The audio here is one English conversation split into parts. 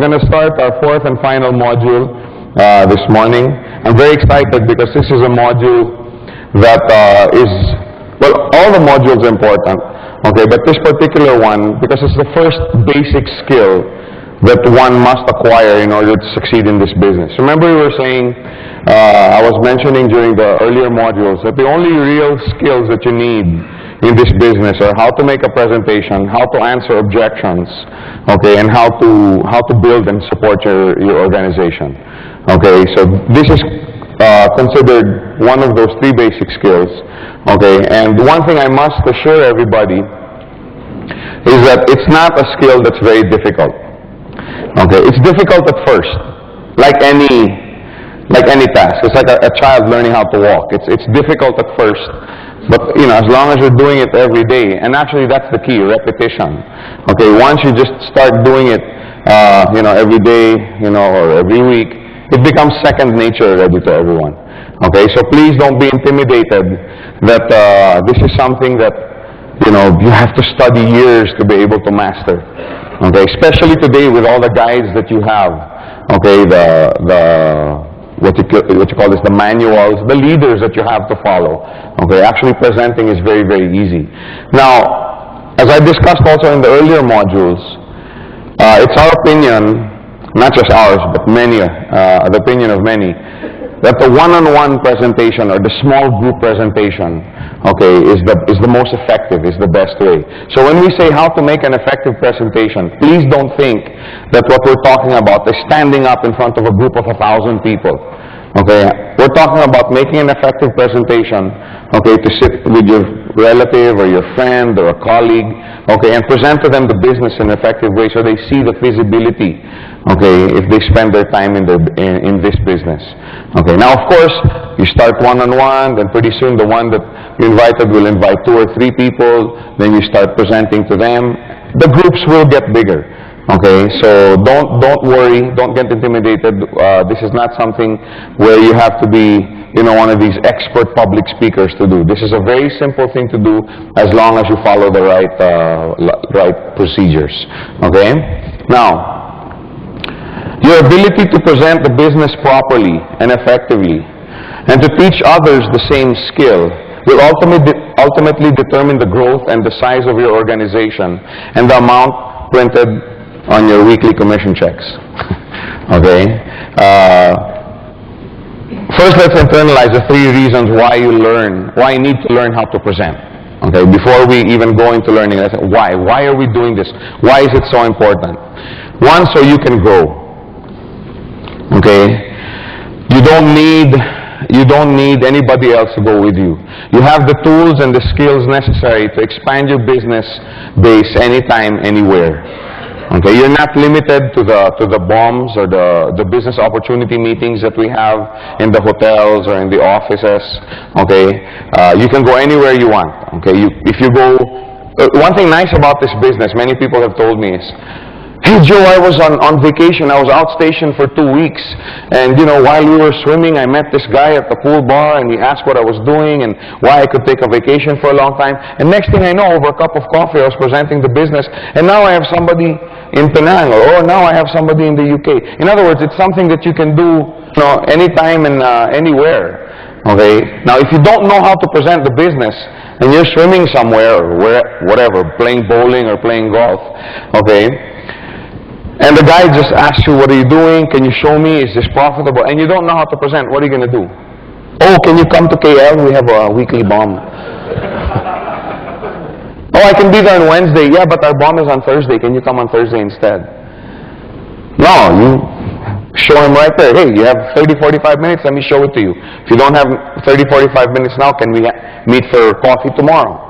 going to start our fourth and final module this morning. I'm very excited because this is a module that well, all the modules are important, okay, but this particular one, because it's the first basic skill that one must acquire in order to succeed in this business. Remember we were saying, I was mentioning during the earlier modules that the only real skills that you need in this business are how to make a presentation, how to answer objections, okay, and how to build and support your organization. Okay, so this is considered one of those three basic skills. Okay, and one thing I must assure everybody is that it's not a skill that's very difficult. Okay, it's difficult at first, like any task. It's like a child learning how to walk. It's difficult at first, but as long as you're doing it every day, and actually that's the key, repetition. Okay, once you just start doing it, every day, or every week, it becomes second nature already to everyone. Okay, so please don't be intimidated that this is something that you have to study years to be able to master. Okay, especially today with all the guides that you have. Okay, what you call this, the manuals, the leaders that you have to follow. Okay, actually presenting is very, very easy. Now, as I discussed also in the earlier modules, it's our opinion, not just ours, but the opinion of many, that the one-on-one presentation or the small group presentation, okay, is the most effective, is the best way. So when we say how to make an effective presentation, please don't think that what we're talking about is standing up in front of a group of 1,000 people. Okay, we're talking about making an effective presentation, okay, to sit with your relative or your friend or a colleague, okay, and present to them the business in an effective way so they see the feasibility, okay, if they spend their time in this business. Okay, now of course, you start one-on-one, then pretty soon the one that you invited will invite 2 or 3 people, then you start presenting to them. The groups will get bigger. Okay, so don't worry, don't get intimidated. This is not something where you have to be, one of these expert public speakers to do. This is a very simple thing to do as long as you follow the right procedures. Okay, now your ability to present the business properly and effectively, and to teach others the same skill will ultimately determine the growth and the size of your organization and the amount printed on your weekly commission checks. Okay? First, let's internalize the 3 reasons why you need to learn how to present. Okay? Before we even go into learning, let's say, why? Why are we doing this? Why is it so important? 1, so you can grow. Okay? You don't need anybody else to go with you. You have the tools and the skills necessary to expand your business base anytime, anywhere. Okay, you're not limited to the BOMs or the business opportunity meetings that we have in the hotels or in the offices. Okay, you can go anywhere you want. Okay, if you go, one thing nice about this business, many people have told me is, hey Joe, I was on vacation, I was outstationed for 2 weeks, and while we were swimming, I met this guy at the pool bar, and he asked what I was doing and why I could take a vacation for a long time, and next thing I know, over a cup of coffee, I was presenting the business, and now I have somebody in Penang, or now I have somebody in the UK. In other words, it's something that you can do, anytime and anywhere. Okay. Now, if you don't know how to present the business, and you're swimming somewhere or whatever, playing bowling or playing golf, okay, and the guy just asks you, what are you doing? Can you show me? Is this profitable? And you don't know how to present. What are you going to do? Oh, can you come to KL? We have a weekly BOM. Oh, I can be there on Wednesday. Yeah, but our BOM is on Thursday. Can you come on Thursday instead? No, you show him right there. Hey, you have 30, 45 minutes. Let me show it to you. If you don't have 30, 45 minutes now, can we meet for coffee tomorrow?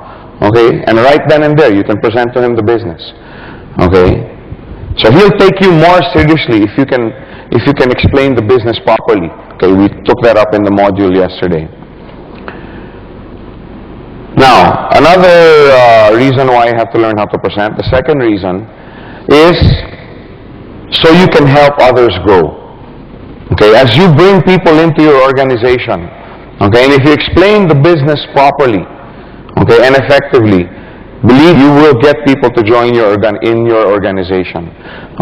Okay, and right then and there, you can present to him the business. Okay. So he'll take you more seriously if you can explain the business properly. Okay, we took that up in the module yesterday. Now, another reason why you have to learn how to present, the second reason, is so you can help others grow. Okay, as you bring people into your organization, okay, and if you explain the business properly, okay, and effectively, Believe you will get people to join in your organization.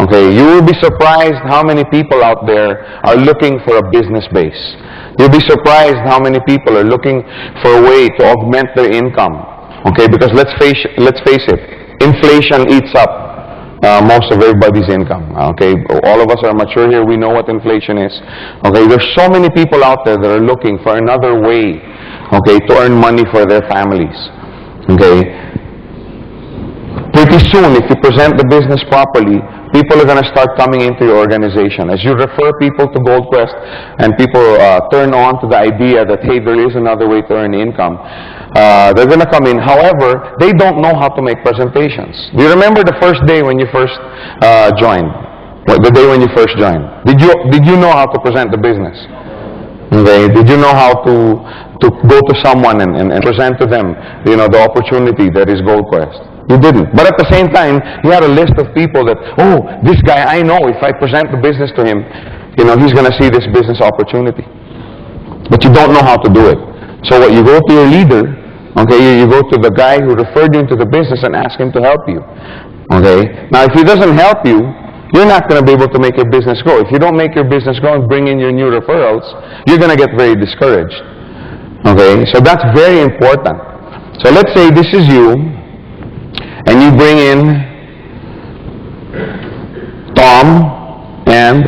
Okay, you will be surprised how many people out there are looking for a business base. You'll be surprised how many people are looking for a way to augment their income. Okay, because let's face it, inflation eats up most of everybody's income. Okay, all of us are mature here. We know what inflation is. Okay, there's so many people out there that are looking for another way, okay, to earn money for their families. Okay, pretty soon, if you present the business properly, people are going to start coming into your organization. As you refer people to GoldQuest and people turn on to the idea that, hey, there is another way to earn income, they're going to come in. However, they don't know how to make presentations. Do you remember the first day when you first joined? The day when you first joined? Did you know how to present the business? Okay. Did you know how to go to someone and present to them, you know, the opportunity that is GoldQuest? You didn't. But at the same time, you had a list of people that, oh, this guy I know, if I present the business to him, you know, he's going to see this business opportunity. But you don't know how to do it. So what, you go to your leader, okay, you go to the guy who referred you into the business and ask him to help you. Okay? Now, if he doesn't help you, you're not going to be able to make your business grow. If you don't make your business grow and bring in your new referrals, you're going to get very discouraged. Okay? So that's very important. So let's say this is you, and you bring in Tom, and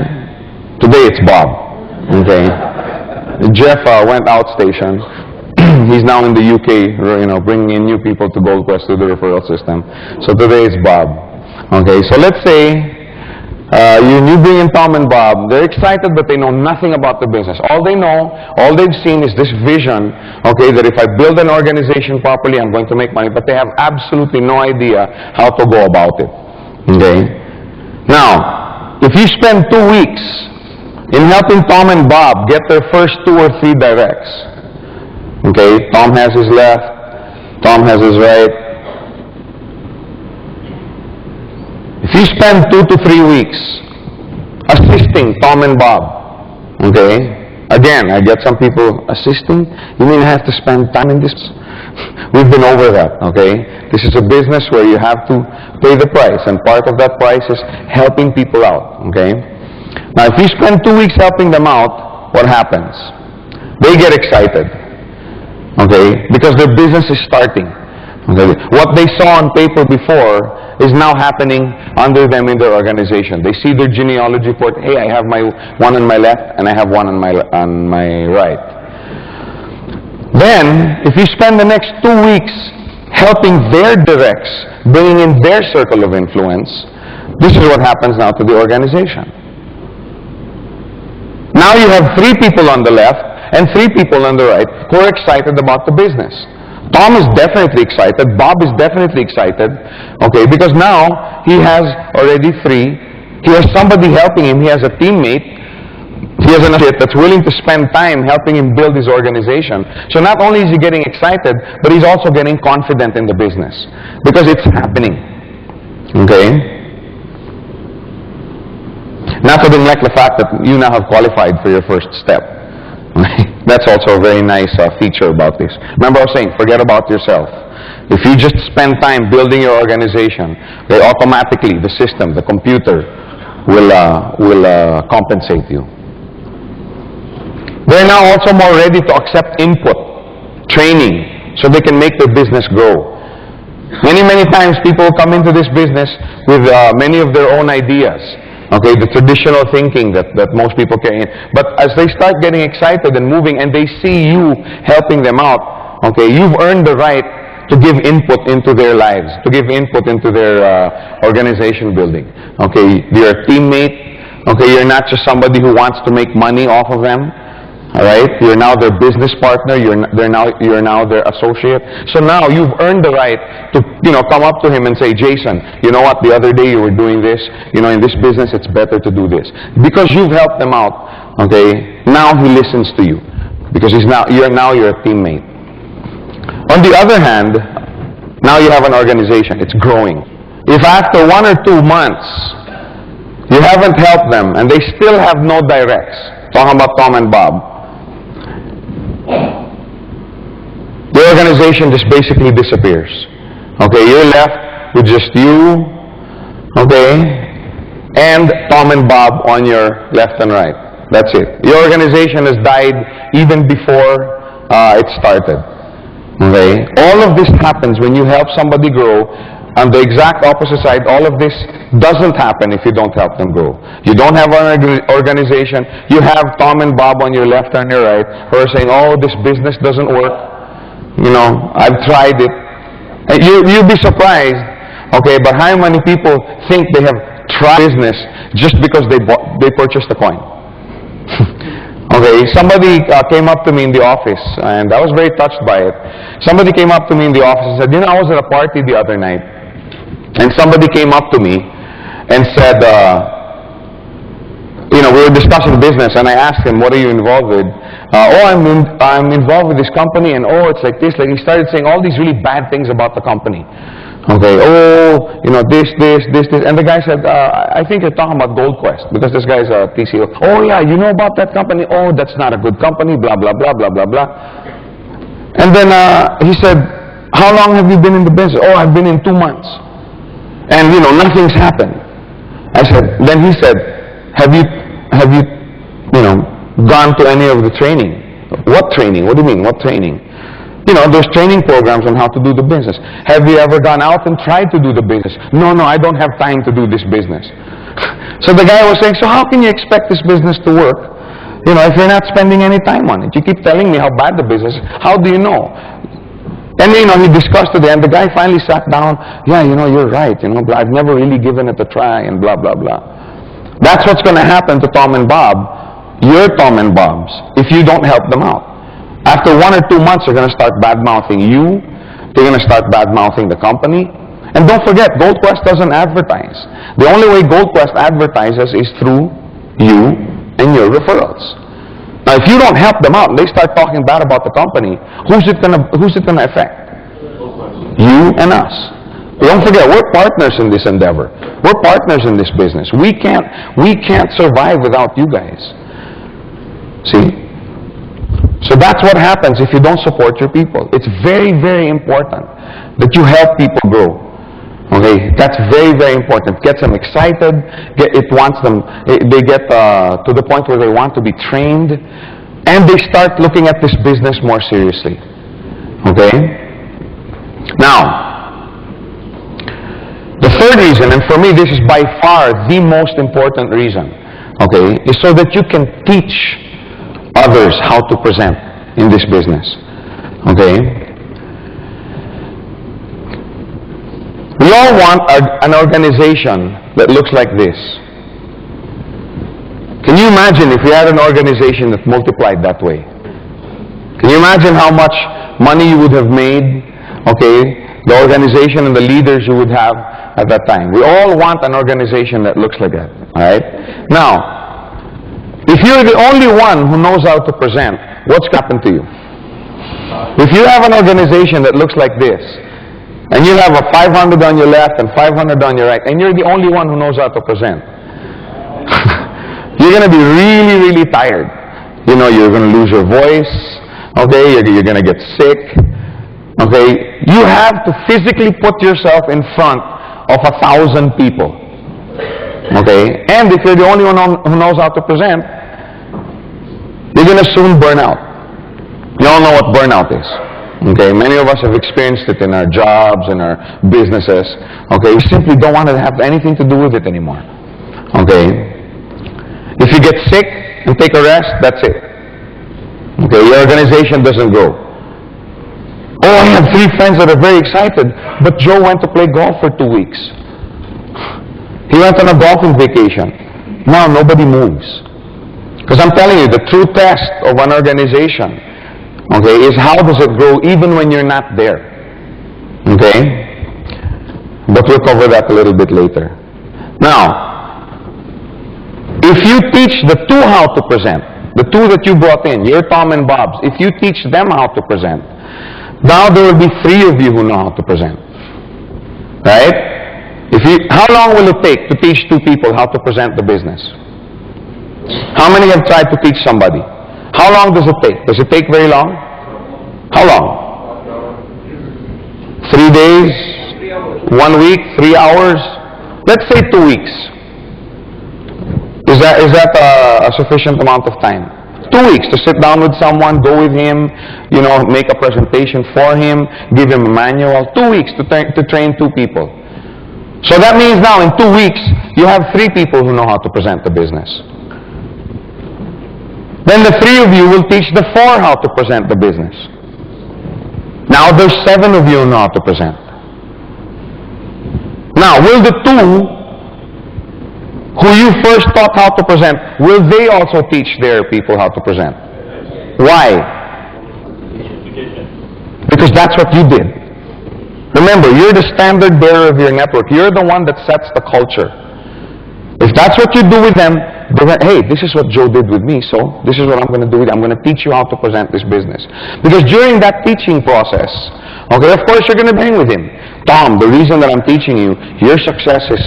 today it's Bob. Okay? Jeff went outstation. He's now in the UK, you know, bringing in new people to GoldQuest through the referral system. So today it's Bob. Okay, so let's say you bring in Tom and Bob. They're excited, but they know nothing about the business. All they know, all they've seen is this vision, okay, that if I build an organization properly, I'm going to make money, but they have absolutely no idea how to go about it. Okay? Now, if you spend 2 weeks in helping Tom and Bob get their first 2 or 3 directs, okay, Tom has his left, Tom has his right. If you spend 2 to 3 weeks assisting Tom and Bob, okay, again, I get some people assisting, you mean I have to spend time in this? We've been over that, okay? This is a business where you have to pay the price, and part of that price is helping people out, okay? Now, if you spend 2 weeks helping them out, what happens? They get excited, okay, because their business is starting. Okay. What they saw on paper before is now happening under them in their organization. They see their genealogy report. Hey, I have my one on my left and I have one on my right. Then, if you spend the next 2 weeks helping their directs, bringing in their circle of influence, this is what happens now to the organization. Now you have 3 people on the left and 3 people on the right who are excited about the business. Tom is definitely excited. Bob is definitely excited. Okay, because now he has already 3. He has somebody helping him. He has a teammate. He has an associate that's willing to spend time helping him build his organization. So not only is he getting excited, but he's also getting confident in the business because it's happening. Okay? Not to neglect the fact that you now have qualified for your first step. That's also a very nice feature about this. Remember I was saying, forget about yourself. If you just spend time building your organization, okay, automatically the system, the computer, will compensate you. They're now also more ready to accept input, training, so they can make their business grow. Many times people come into this business with many of their own ideas. Okay, the traditional thinking that most people carry in. But as they start getting excited and moving and they see you helping them out, okay, you've earned the right to give input into their lives, to give input into their organization building. Okay, you're a teammate. Okay, you're not just somebody who wants to make money off of them. All right, you're now their business partner. You're now their associate. So now you've earned the right to, you know, come up to him and say, Jason, you know what? The other day you were doing this. You know, in this business it's better to do this because you've helped them out. Okay, now he listens to you because you're a teammate. On the other hand, now you have an organization. It's growing. If after 1 or 2 months you haven't helped them and they still have no directs, talking about Tom and Bob, the organization just basically disappears. Okay, you're left with just you, okay, and Tom and Bob on your left and right. That's it. Your organization has died even before it started. Okay? All of this happens when you help somebody grow. On the exact opposite side, all of this doesn't happen if you don't help them grow. You don't have an organization. You have Tom and Bob on your left and your right who are saying, oh, this business doesn't work. You know, I've tried it. And you'll be surprised, okay, but how many people think they have tried business just because they purchased a coin. Okay, somebody came up to me in the office, and I was very touched by it. Somebody came up to me in the office and said, you know, I was at a party the other night, and somebody came up to me and said, you know, we were discussing business, and I asked him, what are you involved with? Oh, I'm involved with this company, and oh, it's like this. Like, he started saying all these really bad things about the company. Okay, oh, you know, this, and the guy said, I think you're talking about Gold Quest, because this guy's a TCO. Oh yeah, you know about that company? Oh, that's not a good company, blah, blah, blah, blah, blah, blah. And then he said, how long have you been in the business? Oh, I've been in 2 months. And, you know, nothing's happened. Then he said, have you, you know, gone to any of the training? What training? What do you mean, what training? You know, there's training programs on how to do the business. Have you ever gone out and tried to do the business? No, I don't have time to do this business. So the guy was saying, so how can you expect this business to work, you know, if you're not spending any time on it? You keep telling me how bad the business is. How do you know? And, you know, he discussed it, and the guy finally sat down. Yeah, you know, you're right. You know, I've never really given it a try, and blah, blah, blah. That's what's going to happen to Tom and Bob, your Tom and Bobs, if you don't help them out. After 1 or 2 months, they're going to start bad-mouthing you. They're going to start bad-mouthing the company. And don't forget, Gold Quest doesn't advertise. The only way Gold Quest advertises is through you and your referrals. Now, if you don't help them out, they start talking bad about the company, who's it going to affect? You and us. Don't forget, we're partners in this endeavor. We're partners in this business. We can't survive without you guys. See? So that's what happens if you don't support your people. It's very, very important that you help people grow. Okay, that's very, very important. Gets them excited. They get to the point where they want to be trained, and they start looking at this business more seriously. Okay. Now, the third reason, and for me this is by far the most important reason, okay, is so that you can teach others how to present in this business. Okay? We all want an organization that looks like this. Can you imagine if we had an organization that multiplied that way? Can you imagine how much money you would have made? Okay? The organization and the leaders you would have at that time. We all want an organization that looks like that. Alright? Now, if you're the only one who knows how to present, what's going to happen to you? If you have an organization that looks like this, and you have a 500 on your left and 500 on your right, and you're the only one who knows how to present, you're going to be really, really tired. You know, you're going to lose your voice, okay, you're going to get sick, okay. You have to physically put yourself in front of 1,000 people. Okay, and if you're the only one who knows how to present, you're going to soon burn out. You all know what burnout is. Okay, many of us have experienced it in our jobs, in our businesses. Okay, we simply don't want to have anything to do with it anymore. Okay, if you get sick and take a rest, that's it. Okay, your organization doesn't grow. Oh, I have 3 friends that are very excited, but Joe went to play golf for 2 weeks. He went on a golfing vacation. Now nobody moves. Because I'm telling you, the true test of an organization, okay, is how does it grow even when you're not there. Okay? But we'll cover that a little bit later. Now, if you teach the two how to present, the two that you brought in, your Tom and Bob's, if you teach them how to present, now there will be 3 of you who know how to present. Right? How long will it take to teach 2 people how to present the business? How many have tried to teach somebody? How long does it take? Does it take very long? How long? 3 days? 1 week, 3 hours? Let's say 2 weeks. Is that a sufficient amount of time? 2 weeks to sit down with someone, go with him, make a presentation for him, give him a manual. 2 weeks to train 2 people. So that means now in 2 weeks, you have 3 people who know how to present the business. Then the 3 of you will teach the 4 how to present the business. Now there's 7 of you who know how to present. Now, will the 2 who you first taught how to present, will they also teach their people how to present? Why? Because that's what you did. Remember, you're the standard bearer of your network. You're the one that sets the culture. If that's what you do with them, hey, this is what Joe did with me, so this is what I'm going to do with you. I'm going to teach you how to present this business. Because during that teaching process, okay, of course you're going to hang with him. Tom, the reason that I'm teaching you, your success is,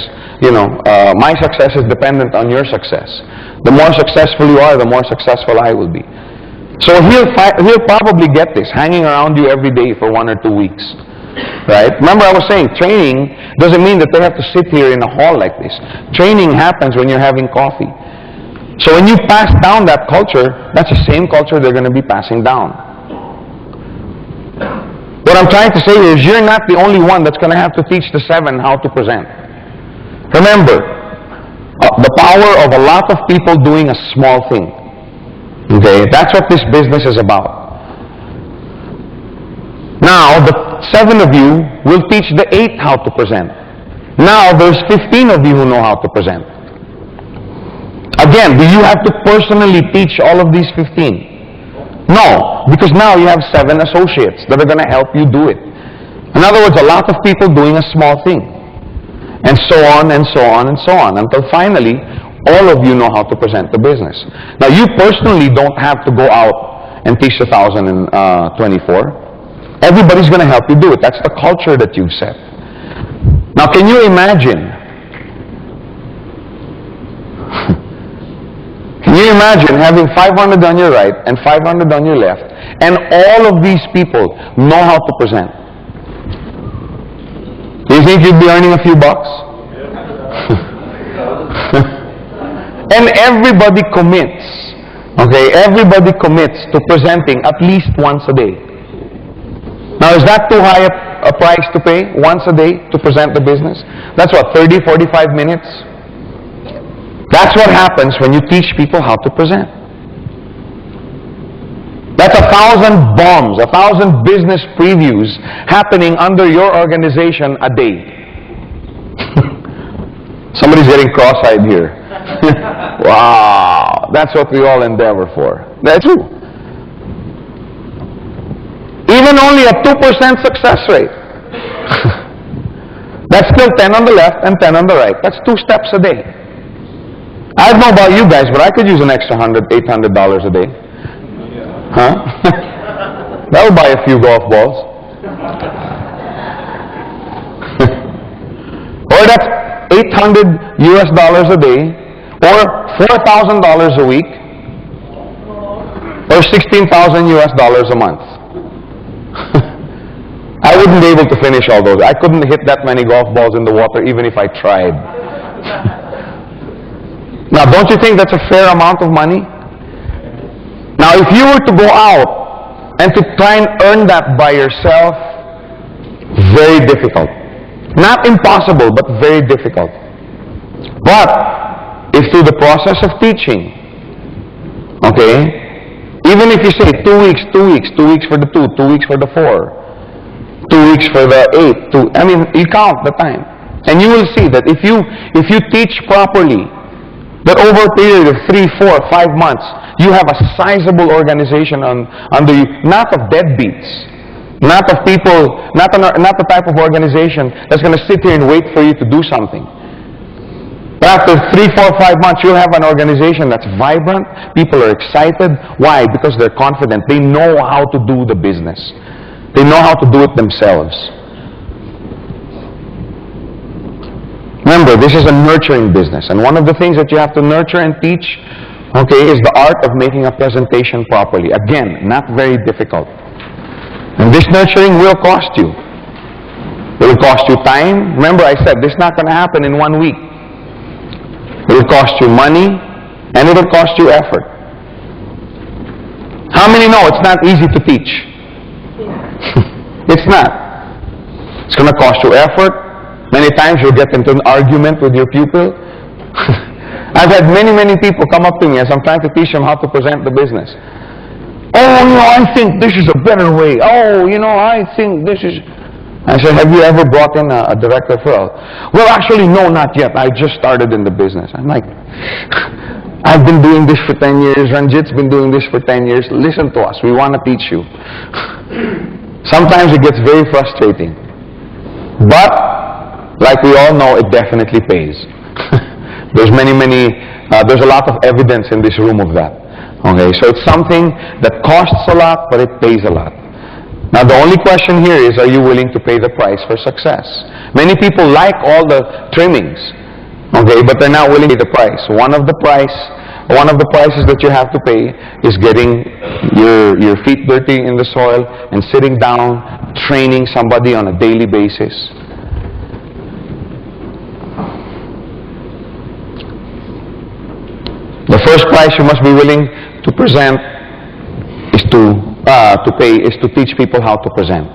my success is dependent on your success. The more successful you are, the more successful I will be. So he'll probably get this, hanging around you every day for 1 or 2 weeks. Right? Remember I was saying, training doesn't mean that they have to sit here in a hall like this. Training happens when you're having coffee. So when you pass down that culture, that's the same culture they're going to be passing down. What I'm trying to say is you're not the only one that's going to have to teach the 7 how to present. Remember, the power of a lot of people doing a small thing. Okay? That's what this business is about. Now, the 7 of you will teach the 8 how to present. Now, there's 15 of you who know how to present. Again, do you have to personally teach all of these 15? No, because now you have 7 associates that are going to help you do it. In other words, a lot of people doing a small thing. And so on, and so on, and so on, until finally, all of you know how to present the business. Now, you personally don't have to go out and teach 1,024. Everybody's going to help you do it. That's the culture that you've set. Now, can you imagine? Can you imagine having 500 on your right and 500 on your left, and all of these people know how to present? Do you think you'd be earning a few bucks? And everybody commits. Okay, everybody commits to presenting at least once a day. Now, is that too high a price to pay once a day to present the business? That's what, 30, 45 minutes? That's what happens when you teach people how to present. That's 1,000 bombs, 1,000 business previews happening under your organization a day. Somebody's getting cross-eyed here. Wow, that's what we all endeavor for. That's true. Even only a 2% success rate. That's still 10 on the left and 10 on the right. That's 2 steps a day. I don't know about you guys, but I could use an extra $100, $800 a day. Huh? That would buy a few golf balls. Or that's $800 US a day, or $4,000 a week, or 16,000 US a month. I wouldn't be able to finish all those. I couldn't hit that many golf balls in the water even if I tried. Now, don't you think that's a fair amount of money? Now, if you were to go out and to try and earn that by yourself, very difficult. Not impossible, but very difficult. But, if through the process of teaching, okay, even if you say 2 weeks, 2 weeks, 2 weeks for the 2, 2 weeks for the 4, 2 weeks for the 8, you count the time. And you will see that if you teach properly, that over a period of 3, 4, 5 months, you have a sizable organization under you, not of deadbeats, not of people, not the type of organization that's going to sit here and wait for you to do something. But after 3, 4, 5 months, you'll have an organization that's vibrant. People are excited. Why? Because they're confident. They know how to do the business. They know how to do it themselves. Remember, this is a nurturing business. And one of the things that you have to nurture and teach, okay, is the art of making a presentation properly. Again, not very difficult. And this nurturing will cost you. It will cost you time. Remember I said, this is not going to happen in 1 week. It will cost you money, and it will cost you effort. How many know it's not easy to teach? It's not. It's going to cost you effort. Many times you'll get into an argument with your pupil. I've had many people come up to me as I'm trying to teach them how to present the business. Oh, I think this is a better way. Oh, I think this is... I said, have you ever brought in a direct referral? Well, actually, no, not yet. I just started in the business. I'm like, I've been doing this for 10 years. Ranjit's been doing this for 10 years. Listen to us. We want to teach you. Sometimes it gets very frustrating. But, like we all know, it definitely pays. There's there's a lot of evidence in this room of that. Okay, so it's something that costs a lot, but it pays a lot. Now the only question here is, are you willing to pay the price for success? Many people like all the trimmings, okay, but they're not willing to pay the price. One of the prices that you have to pay is getting your feet dirty in the soil and sitting down, training somebody on a daily basis. The first price you must be willing to present is to teach people how to present.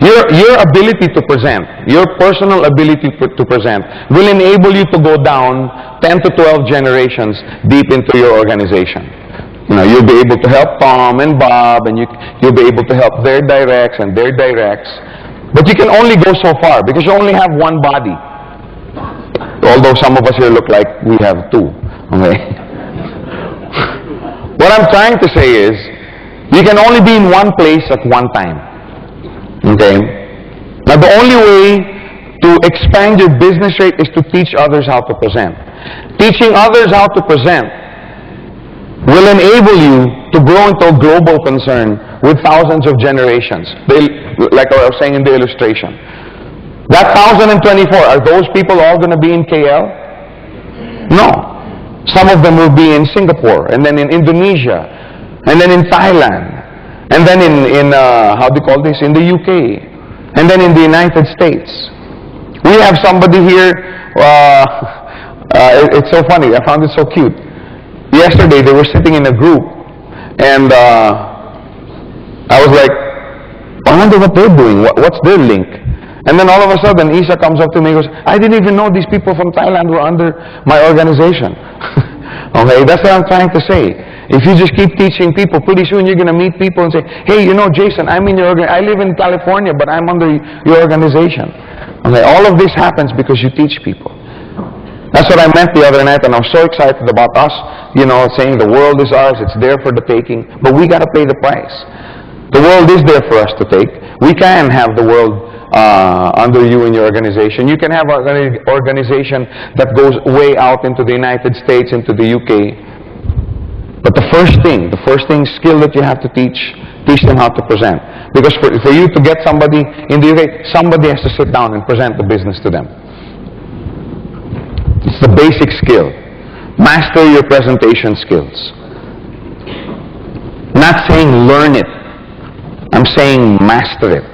Your ability to present, your personal ability to present will enable you to go down 10 to 12 generations deep into your organization. You'll be able to help Tom and Bob, and you'll be able to help their directs and their directs. But you can only go so far because you only have one body. Although some of us here look like we have two. Okay? What I'm trying to say is, you can only be in one place at one time. Okay? Now the only way to expand your business rate is to teach others how to present. Teaching others how to present will enable you to grow into a global concern with thousands of generations. Like I was saying in the illustration. That 1,024, are those people all going to be in KL? No. Some of them will be in Singapore, and then in Indonesia, and then in Thailand, and then in in the UK, and then in the United States. We have somebody here, it's so funny, I found it so cute. Yesterday they were sitting in a group, and I was like, I wonder what they're doing, what's their link? And then all of a sudden, Isa comes up to me and goes, I didn't even know these people from Thailand were under my organization. Okay, that's what I'm trying to say. If you just keep teaching people, pretty soon you're going to meet people and say, hey, Jason, I'm in your I live in California, but I'm under your organization. Okay, all of this happens because you teach people. That's what I meant the other night, and I was so excited about us, saying the world is ours, it's there for the taking, but we got to pay the price. The world is there for us to take. We can have the world under you in your organization. You can have an organization that goes way out into the United States, into the UK. But the first skill that you have to teach them how to present. Because for you to get somebody in the UK, somebody has to sit down and present the business to them. It's the basic skill. Master your presentation skills. Not saying learn it. I'm saying master it.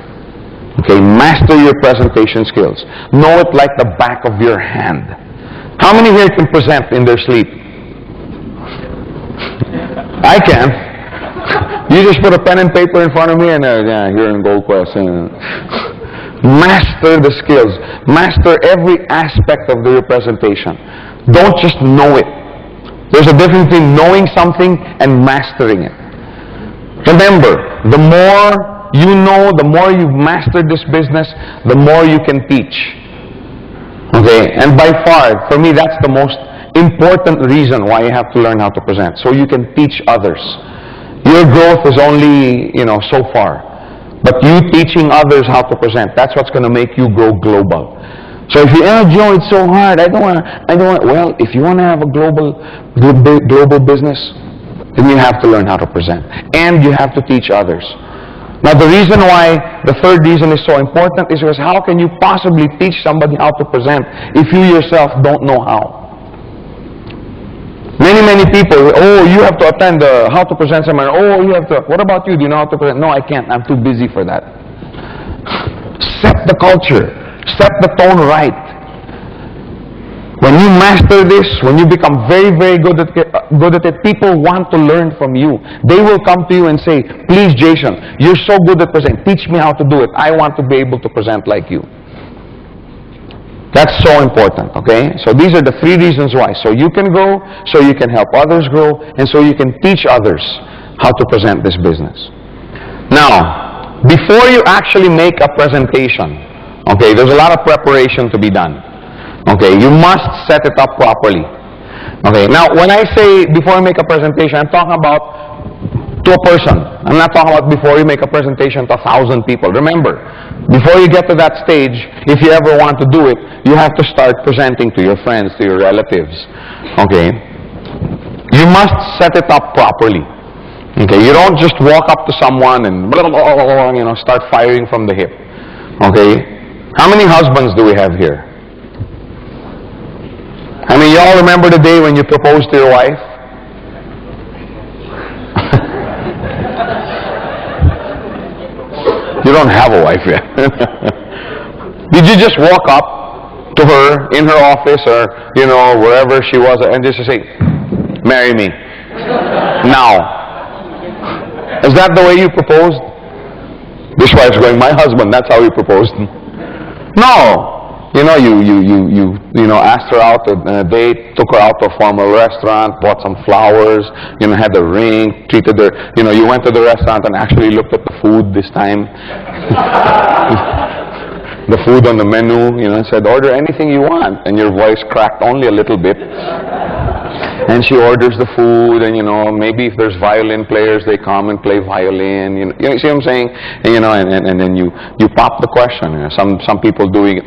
Okay, master your presentation skills. Know it like the back of your hand. How many here can present in their sleep? I can. You just put a pen and paper in front of me and you're in Gold Quest. Master the skills. Master every aspect of your presentation. Don't just know it. There's a difference between knowing something and mastering it. Remember, the more you know, the more you've mastered this business, the more you can teach. Okay, and by far, for me, that's the most important reason why you have to learn how to present, so you can teach others. Your growth is only, so far. But you teaching others how to present, that's what's going to make you grow global. So if you, Joe, it's so hard, I don't want, well, if you want to have a global business, then you have to learn how to present. And you have to teach others. Now the reason why, the third reason is so important is because how can you possibly teach somebody how to present if you yourself don't know how? Many people, you have to attend the how to present seminar. You have to, what about you? Do you know how to present? No, I can't. I'm too busy for that. Set the culture. Set the tone right. When you master this, when you become very, very good at it, people want to learn from you. They will come to you and say, please, Jason, you're so good at presenting. Teach me how to do it. I want to be able to present like you. That's so important, okay? So these are the 3 reasons why. So you can grow, so you can help others grow, and so you can teach others how to present this business. Now, before you actually make a presentation, okay, there's a lot of preparation to be done. Okay, you must set it up properly. Okay, now when I say before you make a presentation, I'm talking about to a person. I'm not talking about before you make a presentation to 1,000 people. Remember, before you get to that stage, if you ever want to do it, you have to start presenting to your friends, to your relatives. Okay, you must set it up properly. Okay, you don't just walk up to someone and blah, blah, blah, blah, you know, start firing from the hip. Okay, how many husbands do we have here? I mean, you all remember the day when you proposed to your wife? You don't have a wife yet. Did you just walk up to her in her office or, you know, wherever she was and just say, marry me now? Is that the way you proposed? This wife's going, my husband, that's how he proposed. No. You know, you know, asked her out on a date, took her out to a formal restaurant, bought some flowers, you know, had a ring, treated her, you know, you went to the restaurant and actually looked at the food this time. The food on the menu, you know, said, order anything you want. And your voice cracked only a little bit. And she orders the food, and, you know, maybe if there's violin players, they come and play violin. You see what I'm saying? And, you know, and then you pop the question. You know, some people do it,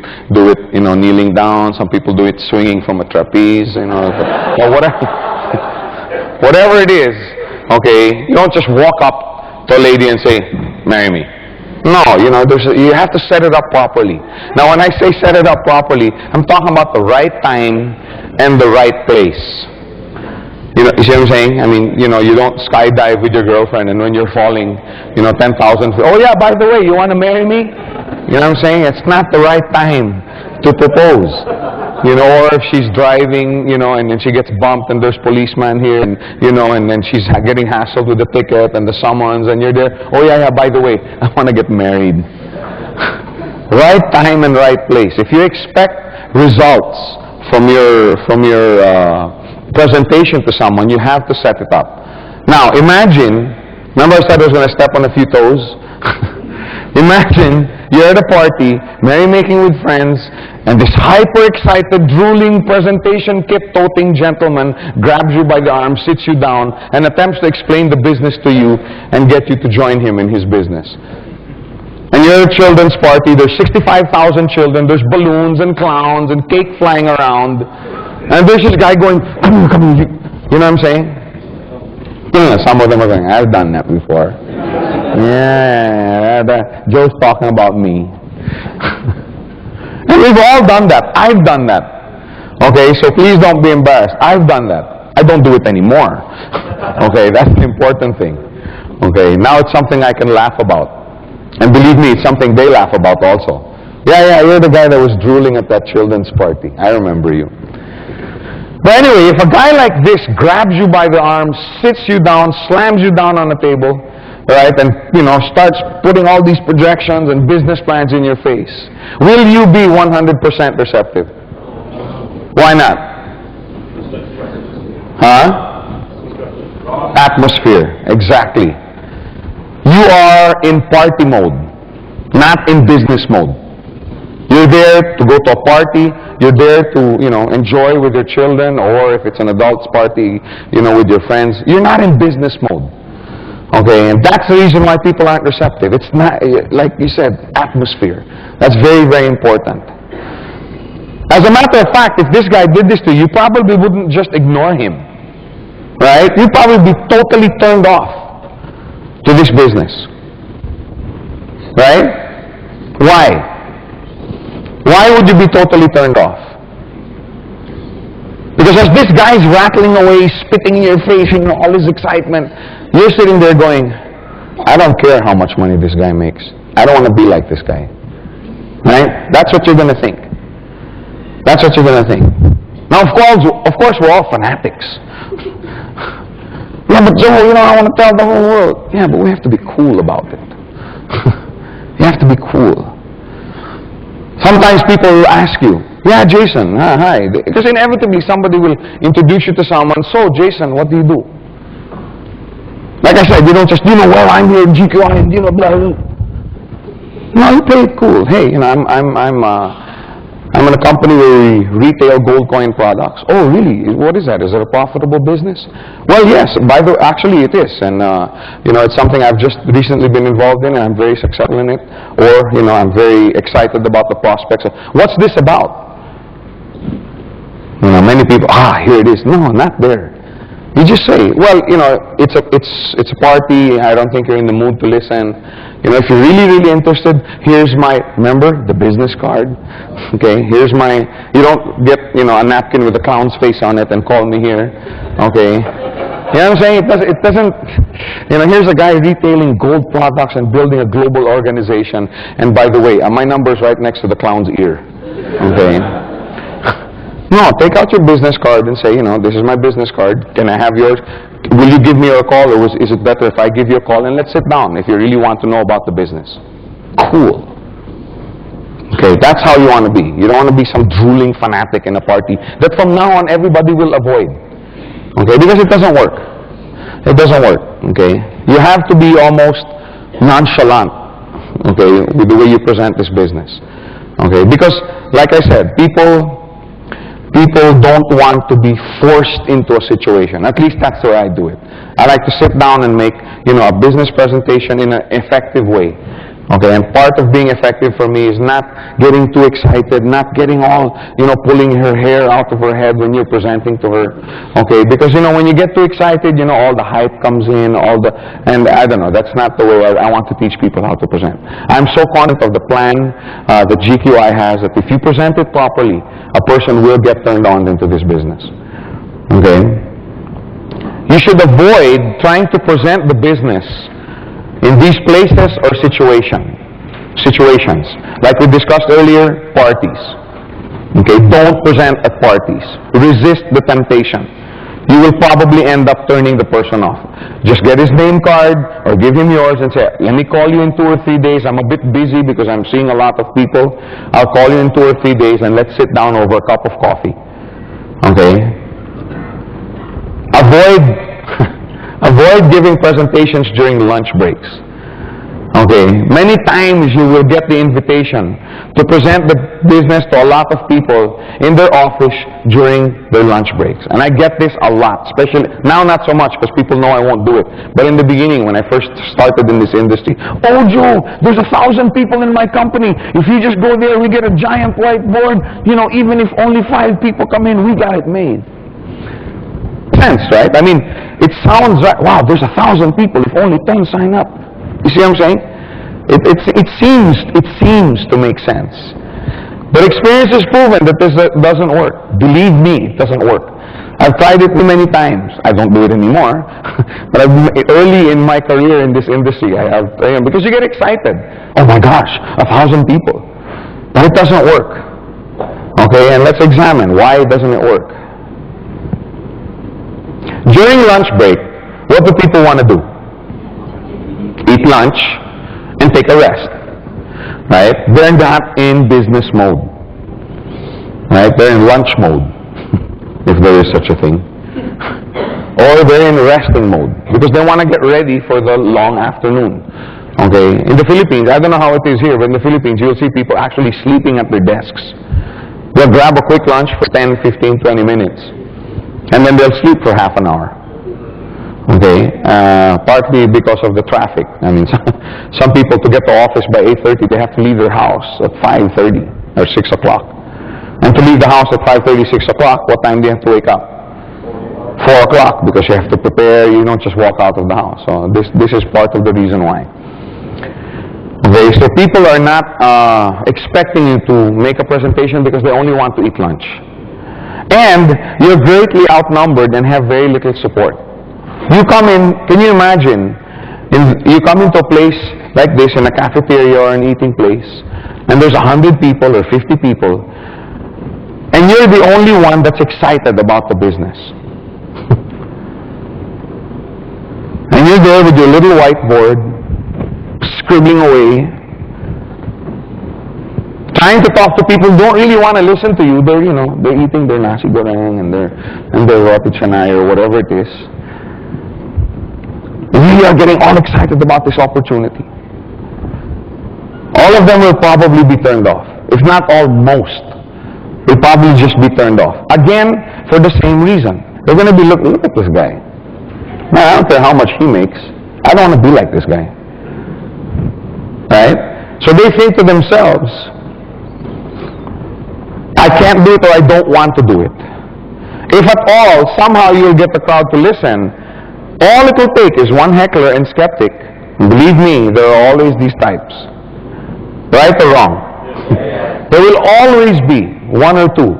you know, kneeling down. Some people do it swinging from a trapeze. You know, or whatever, whatever it is. Okay, you don't just walk up to a lady and say, marry me. No, you know, you have to set it up properly. Now, when I say set it up properly, I'm talking about the right time and the right place. You know, you see what I'm saying? I mean, you know, you don't skydive with your girlfriend and when you're falling, you know, 10,000 feet. Oh yeah, by the way, you want to marry me? You know what I'm saying? It's not the right time to propose. You know, or if she's driving, you know, and then she gets bumped and there's policeman here, and, you know, and then she's getting hassled with the ticket and the summons, and you're there. Oh yeah, by the way, I want to get married. Right time and right place. If you expect results from your presentation to someone, you have to set it up. Now, imagine, remember I said I was going to step on a few toes? Imagine you're at a party, merrymaking with friends, and this hyper-excited, drooling, presentation kit-toting gentleman grabs you by the arm, sits you down, and attempts to explain the business to you and get you to join him in his business. And you're at a children's party, there's 65,000 children, there's balloons and clowns and cake flying around, and there's this guy going, come on, you know what I'm saying? Some of them are going, I've done that before. Yeah, Joe's talking about me. And we've all done that. I've done that. Okay, so please don't be embarrassed. I've done that. I don't do it anymore. Okay, that's the important thing. Okay, now it's something I can laugh about. And believe me, it's something they laugh about also. Yeah, you're the guy that was drooling at that children's party. I remember you. But anyway, if a guy like this grabs you by the arm, sits you down, slams you down on the table, right, and, you know, starts putting all these projections and business plans in your face, will you be 100% receptive? Why not? Huh? Atmosphere, exactly. You are in party mode, not in business mode. You're there to go to a party, you're there to, you know, enjoy with your children, or if it's an adults party, you know, with your friends. You're not in business mode. Okay, and that's the reason why people aren't receptive. It's not, like you said, atmosphere. That's very, very important. As a matter of fact, if this guy did this to you, you probably wouldn't just ignore him. Right? You'd probably be totally turned off to this business. Right? Why? Why would you be totally turned off? Because as this guy's rattling away, spitting in your face, you know, all his excitement, you're sitting there going, I don't care how much money this guy makes. I don't want to be like this guy. Right? That's what you're going to think. That's what you're going to think. Now, of course, we're all fanatics. Yeah, but Joe, I want to tell the whole world. Yeah, but we have to be cool about it. You have to be cool. Sometimes people will ask you, yeah, Jason, hi. Because inevitably somebody will introduce you to someone, so Jason, what do you do? Like I said, you don't just, well, I'm here in GQI and, blah, blah. No, you play it cool. Hey, I'm in a company where we retail gold coin products. Oh, really? What is that? Is it a profitable business? Well, yes. Actually, it is, and it's something I've just recently been involved in, and I'm very successful in it. Or, I'm very excited about the prospects. What's this about? Many people. Here it is. No, not there. You just say, well, it's a party. I don't think you're in the mood to listen. If you're really, really interested, here's remember the business card? Okay, here's you don't get, a napkin with a clown's face on it and call me here. Okay. You know what I'm saying? It doesn't, here's a guy retailing gold products and building a global organization. And by the way, my number's right next to the clown's ear. Okay. No, take out your business card and say, this is my business card. Can I have yours? Will you give me a call, or is it better if I give you a call and let's sit down if you really want to know about the business? Cool. Okay, that's how you want to be. You don't want to be some drooling fanatic in a party that from now on everybody will avoid. Okay, because it doesn't work. It doesn't work. Okay, you have to be almost nonchalant. Okay, with the way you present this business. Okay, because like I said, people don't want to be forced into a situation. At least that's the way I do it. I like to sit down and make, a business presentation in an effective way. Okay, and part of being effective for me is not getting too excited, not getting all, pulling her hair out of her head when you're presenting to her. Okay, because, when you get too excited, all the hype comes in, and I don't know, that's not the way I want to teach people how to present. I'm so confident of the plan that GQI has that if you present it properly, a person will get turned on into this business. Okay? You should avoid trying to present the business in these places or situations. Like we discussed earlier, parties. Okay, don't present at parties. Resist the temptation. You will probably end up turning the person off. Just get his name card or give him yours and say, let me call you in 2 or 3 days. I'm a bit busy because I'm seeing a lot of people. I'll call you in 2 or 3 days and let's sit down over a cup of coffee. Okay? Avoid giving presentations during lunch breaks. Okay, many times you will get the invitation to present the business to a lot of people in their office during their lunch breaks. And I get this a lot, especially now not so much because people know I won't do it. But in the beginning when I first started in this industry, oh Joe, there's 1,000 people in my company. If you just go there, we get a giant whiteboard. Even if only 5 people come in, we got it made. Sense, right? I mean, it sounds like, wow, there's 1,000 people, if only 10 sign up. You see what I'm saying? It seems to make sense. But experience has proven that this doesn't work. Believe me, it doesn't work. I've tried it many times. I don't do it anymore. But early in my career in this industry, because you get excited. Oh my gosh, 1,000 people. But it doesn't work. Okay, and let's examine why doesn't it work. During lunch break, what do people want to do? Eat lunch and take a rest. Right? They're not in business mode. Right? They're in lunch mode, if there is such a thing. Or they're in resting mode, because they want to get ready for the long afternoon. Okay? In the Philippines, I don't know how it is here, but in the Philippines, you'll see people actually sleeping at their desks. They'll grab a quick lunch for 10, 15, 20 minutes. And then they'll sleep for half an hour. Okay, partly because of the traffic. I mean, some people to get to office by 8:30, they have to leave their house at 5:30 or 6 o'clock. And to leave the house at 5:30, 6 o'clock, what time do you have to wake up? 4 o'clock, because you have to prepare. You don't just walk out of the house. So this is part of the reason why. Okay, so people are not expecting you to make a presentation because they only want to eat lunch. And you're greatly outnumbered and have very little support. You come in, can you imagine, you come into a place like this, in a cafeteria or an eating place, and there's 100 people or 50 people, and you're the only one that's excited about the business. And you're there with your little whiteboard, scribbling away, trying to talk to people who don't really want to listen to you. They're, they're eating their nasi goreng and their roti canai or whatever it is. We are getting all excited about this opportunity. All of them will probably be turned off. If not all, most will probably just be turned off. Again, for the same reason. They're going to be look at this guy. Man, I don't care how much he makes. I don't want to be like this guy. Right? So they think to themselves, I can't do it or I don't want to do it. If at all, somehow you'll get the crowd to listen, all it will take is one heckler and skeptic. Believe me, there are always these types. Right or wrong? There will always be one or two.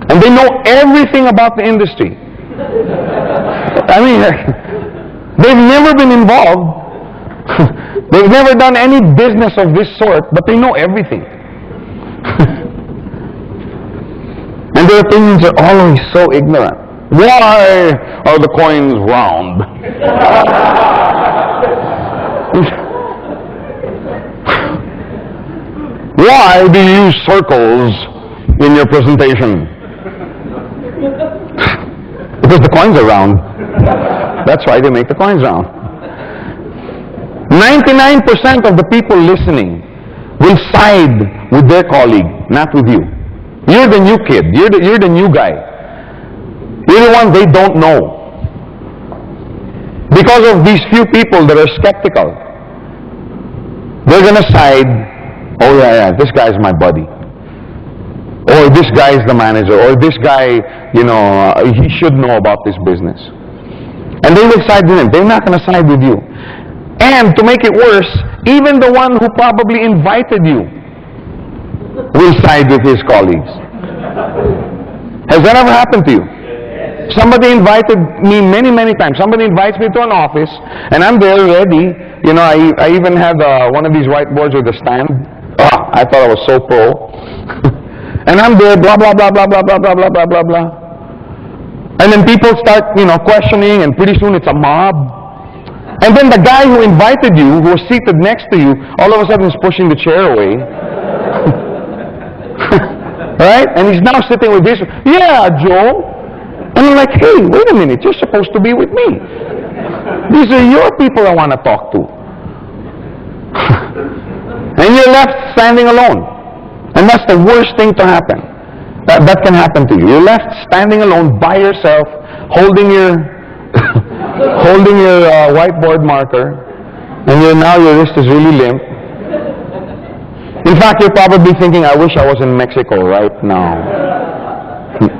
And they know everything about the industry. I mean, they've never been involved. They've never done any business of this sort, but they know everything. And their opinions are always so ignorant. Why are the coins round? Why do you use circles in your presentation? Because the coins are round. That's why they make the coins round. 99% of the people listening will side with their colleague, not with you. You're the new kid. You're the new guy. You're the one they don't know. Because of these few people that are skeptical, they're going to side, oh yeah, this guy's my buddy. Or this guy's the manager. Or this guy, he should know about this business. And they will side with him. They're not going to side with you. And to make it worse, even the one who probably invited you will side with his colleagues. Has that ever happened to you? Somebody invited me many, many times. Somebody invites me to an office, and I'm there ready. I even had one of these whiteboards with a stand. I thought I was so pro. And I'm there, blah, blah, blah, blah, blah, blah, blah, blah, blah, blah, blah. And then people start, questioning, and pretty soon it's a mob. And then the guy who invited you, who was seated next to you, all of a sudden is pushing the chair away. Right? And he's now sitting with this, yeah, Joe. And I'm like, hey, wait a minute, you're supposed to be with me. These are your people I want to talk to. And you're left standing alone. And that's the worst thing to happen. That can happen to you. You're left standing alone by yourself, holding your holding your whiteboard marker, and your wrist is really limp. In fact, you're probably thinking, I wish I was in Mexico right now,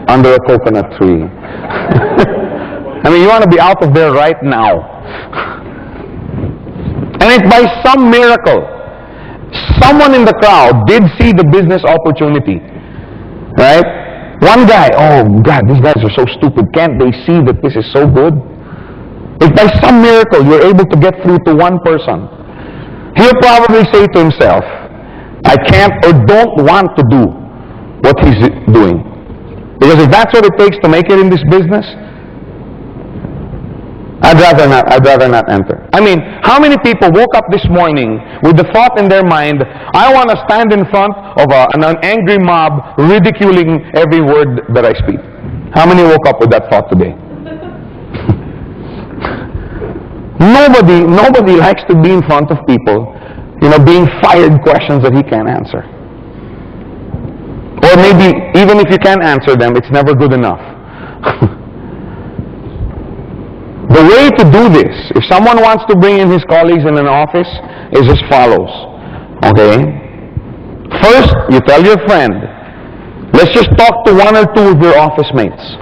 under a coconut tree. I mean, you want to be out of there right now. And if by some miracle, someone in the crowd did see the business opportunity, right? One guy, oh God, these guys are so stupid. Can't they see that this is so good? If by some miracle you're able to get through to one person, he'll probably say to himself, I can't or don't want to do what he's doing. Because if that's what it takes to make it in this business, I'd rather not enter. I mean, how many people woke up this morning with the thought in their mind, I want to stand in front of an angry mob ridiculing every word that I speak? How many woke up with that thought today? Nobody likes to be in front of people, being fired questions that he can't answer. Or maybe, even if you can answer them, it's never good enough. The way to do this, if someone wants to bring in his colleagues in an office, is as follows. Okay? First, you tell your friend, let's just talk to one or two of your office mates.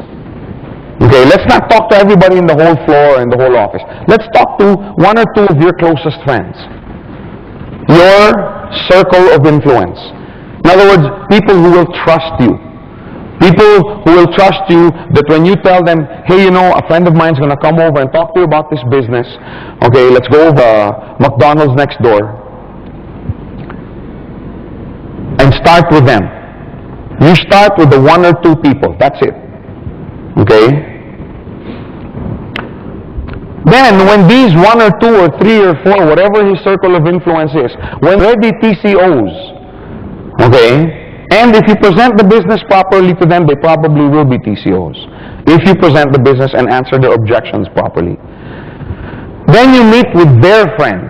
Okay, let's not talk to everybody in the whole floor and the whole office. Let's talk to one or two of your closest friends. Your circle of influence. In other words, people who will trust you. People who will trust you, that when you tell them, hey, you know, a friend of mine is going to come over and talk to you about this business. Okay, let's go over McDonald's next door. And start with them. You start with the 1 or 2 people. That's it. Okay? Then, when these 1 or 2 or 3 or 4, whatever his circle of influence is, when ready TCOs, okay, and if you present the business properly to them, they probably will be TCOs. If you present the business and answer their objections properly. Then you meet with their friends,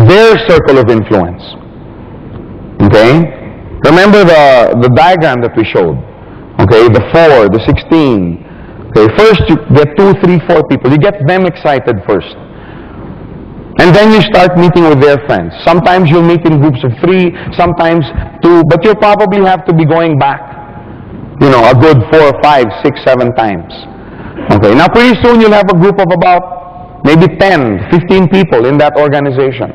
their circle of influence. Okay? Remember the diagram that we showed. Okay, the 4, the 16. Okay, first you get 2, 3, 4 people. You get them excited first. And then you start meeting with their friends. Sometimes you'll meet in groups of 3, sometimes 2, but you'll probably have to be going back, you know, a good 4, 5, 6, 7 times. Okay, now pretty soon you'll have a group of about maybe 10, 15 people in that organization.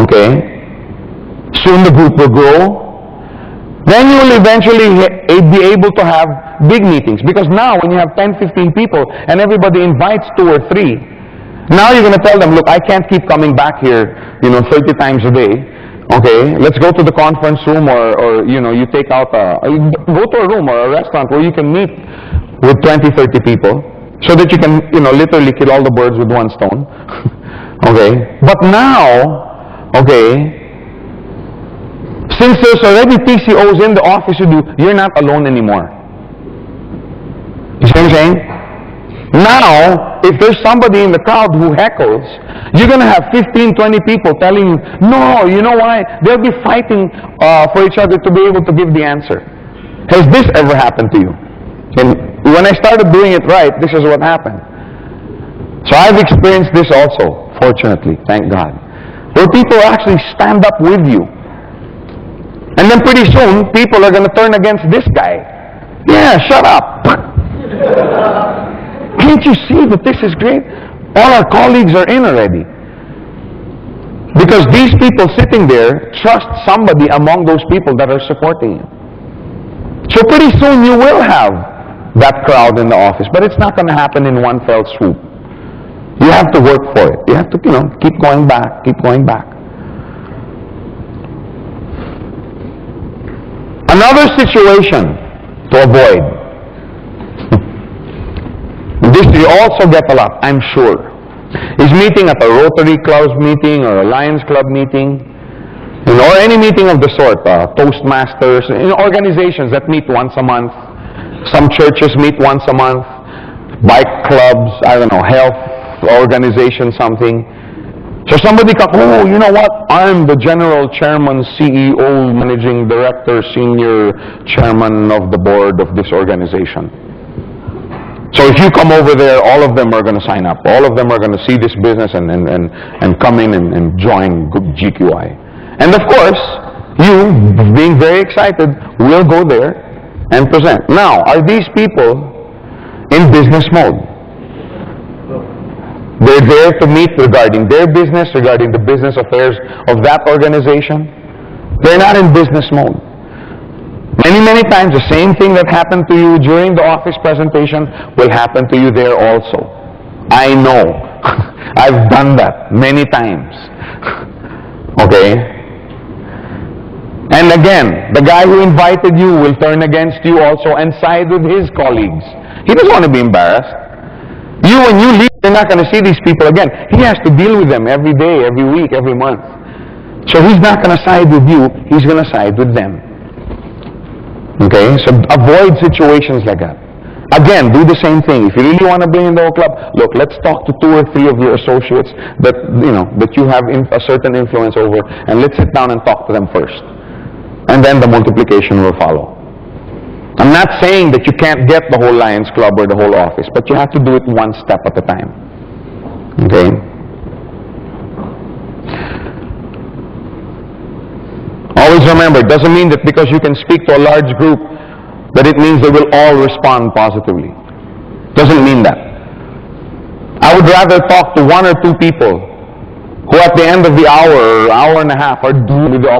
Okay, soon the group will grow. Then you will eventually be able to have big meetings, because now when you have 10, 15 people and everybody invites 2 or 3, now you're going to tell them, look, I can't keep coming back here, you know, 30 times a day. Okay, let's go to the conference room, or you know, you take out you go to a room or a restaurant where you can meet with 20, 30 people, so that you can, you know, literally kill all the birds with one stone. Okay, but now, okay, since there's already TCOs in the office you do, you're not alone anymore. You see what I'm saying? Now, if there's somebody in the crowd who heckles, you're going to have 15, 20 people telling you, no, you know why? They'll be fighting for each other to be able to give the answer. Has this ever happened to you? And when I started doing it right, this is what happened. So I've experienced this also, fortunately, thank God, where people actually stand up with you. And then pretty soon, people are going to turn against this guy. Yeah, shut up. Can't you see that this is great? All our colleagues are in already. Because these people sitting there trust somebody among those people that are supporting you. So pretty soon you will have that crowd in the office, but it's not going to happen in one fell swoop. You have to work for it. You have to, you know, keep going back, keep going back. Another situation to avoid. This you also get a lot, I'm sure, is meeting at a Rotary Club meeting or a Lions Club meeting, you know, or any meeting of the sort, Toastmasters, you know, organizations that meet once a month. Some churches meet once a month, bike clubs, I don't know, health organization, something. So somebody comes, oh, you know what, I'm the general chairman, CEO, managing director, senior chairman of the board of this organization. So if you come over there, all of them are going to sign up. All of them are going to see this business and come in and join GQI. And of course, you, being very excited, will go there and present. Now, are these people in business mode? They're there to meet regarding their business, regarding the business affairs of that organization. They're not in business mode. Many, many times the same thing that happened to you during the office presentation will happen to you there also. I know. I've done that many times. Okay? And again, the guy who invited you will turn against you also and side with his colleagues. He doesn't want to be embarrassed. You, when you leave, you're not going to see these people again. He has to deal with them every day, every week, every month. So he's not going to side with you, he's going to side with them. Okay, so avoid situations like that. Again, do the same thing. If you really want to bring in the whole club, look, let's talk to 2 or 3 of your associates that, you know, that you have a certain influence over, and let's sit down and talk to them first. And then the multiplication will follow. I'm not saying that you can't get the whole Lions Club or the whole office, but you have to do it one step at a time. Okay? Always remember, it doesn't mean that because you can speak to a large group that it means they will all respond positively. Doesn't mean that. I would rather talk to 1 or 2 people who at the end of the hour or hour and a half are doomed with the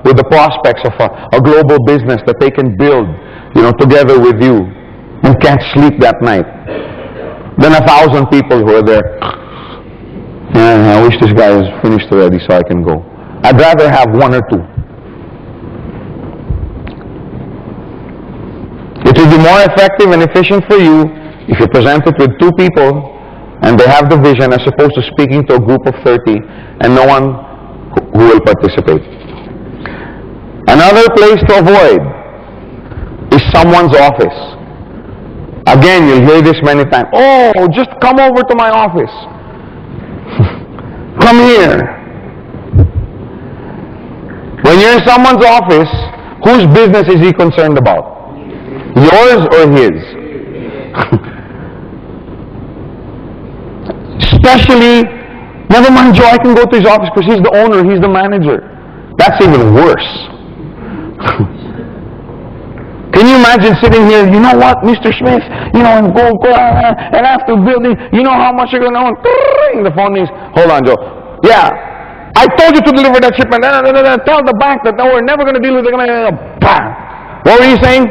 with the prospects of a global business that they can build, together with you, and can't sleep that night. Then 1,000 people who are there. I wish this guy is finished already so I can go. I'd rather have one or two. It will be more effective and efficient for you if you present it with two people and they have the vision, as opposed to speaking to a group of 30 and no one who will participate. Another place to avoid is someone's office. Again, you'll hear this many times. Oh, just come over to my office. Come here. When you're in someone's office, whose business is he concerned about? Yours or his? Especially, never mind Joe, I can go to his office because he's the owner, he's the manager. That's even worse. Can you imagine sitting here, you know what, Mr. Smith, and go, and after building, you know how much you're going to own? The phone is, hold on, Joe. Yeah, I told you to deliver that shipment. Tell the bank that we're never going to deal with it. What were you saying?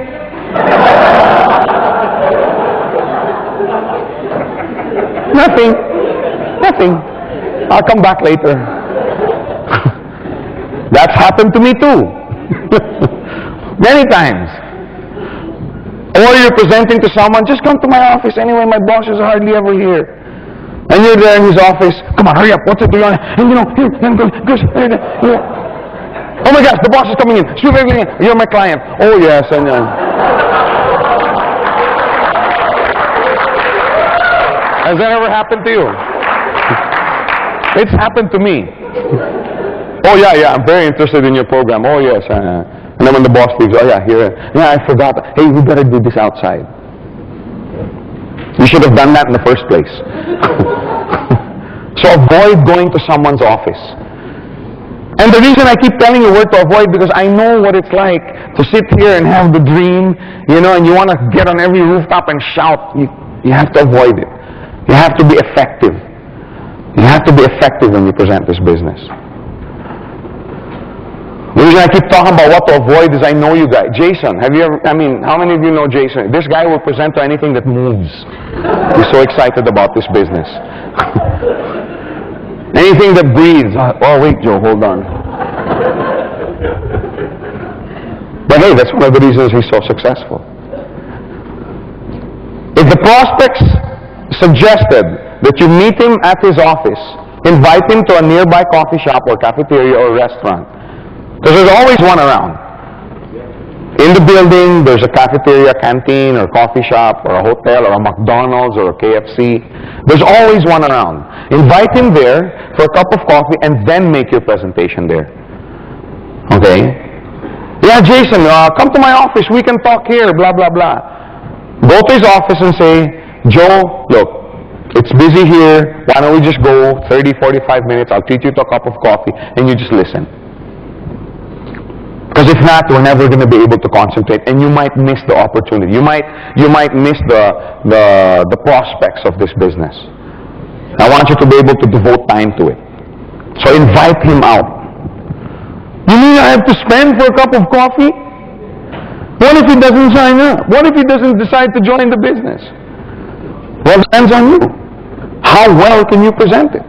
Nothing. I'll come back later. That's happened to me too. Many times. Or you're presenting to someone, just come to my office anyway, my boss is hardly ever here. And you're there in his office, come on, hurry up, what's it doing? And here, and go, oh my gosh, the boss is coming in. You're my client. Oh yes, and has that ever happened to you? It's happened to me. Oh yeah, I'm very interested in your program. Oh yes. And then when the boss leaves, oh yeah, here. Yeah, I forgot. Hey, we better do this outside. You should have done that in the first place. So avoid going to someone's office. And the reason I keep telling you where to avoid, because I know what it's like to sit here and have the dream, and you want to get on every rooftop and shout. You have to avoid it. You have to be effective. You have to be effective when you present this business. The reason I keep talking about what to avoid is I know you guys. Jason, how many of you know Jason? This guy will present to anything that moves. He's so excited about this business. Anything that breathes. Oh wait, Joe, hold on. But hey, that's one of the reasons he's so successful. If the prospects suggested that you meet him at his office, invite him to a nearby coffee shop or cafeteria or restaurant. Because there's always one around. In the building, there's a cafeteria, canteen, or coffee shop, or a hotel, or a McDonald's, or a KFC. There's always one around. Invite him there for a cup of coffee and then make your presentation there. Okay? Yeah, Jason, come to my office. We can talk here, blah, blah, blah. Go to his office and say, Joe, look, it's busy here. Why don't we just go 30, 45 minutes. I'll treat you to a cup of coffee, and you just listen. Because if not, we're never going to be able to concentrate, and you might miss the opportunity. You might miss the prospects of this business. I want you to be able to devote time to it. So invite him out. You mean I have to spend for a cup of coffee? What if he doesn't sign up? What if he doesn't decide to join the business? Well, it depends on you. How well can you present it?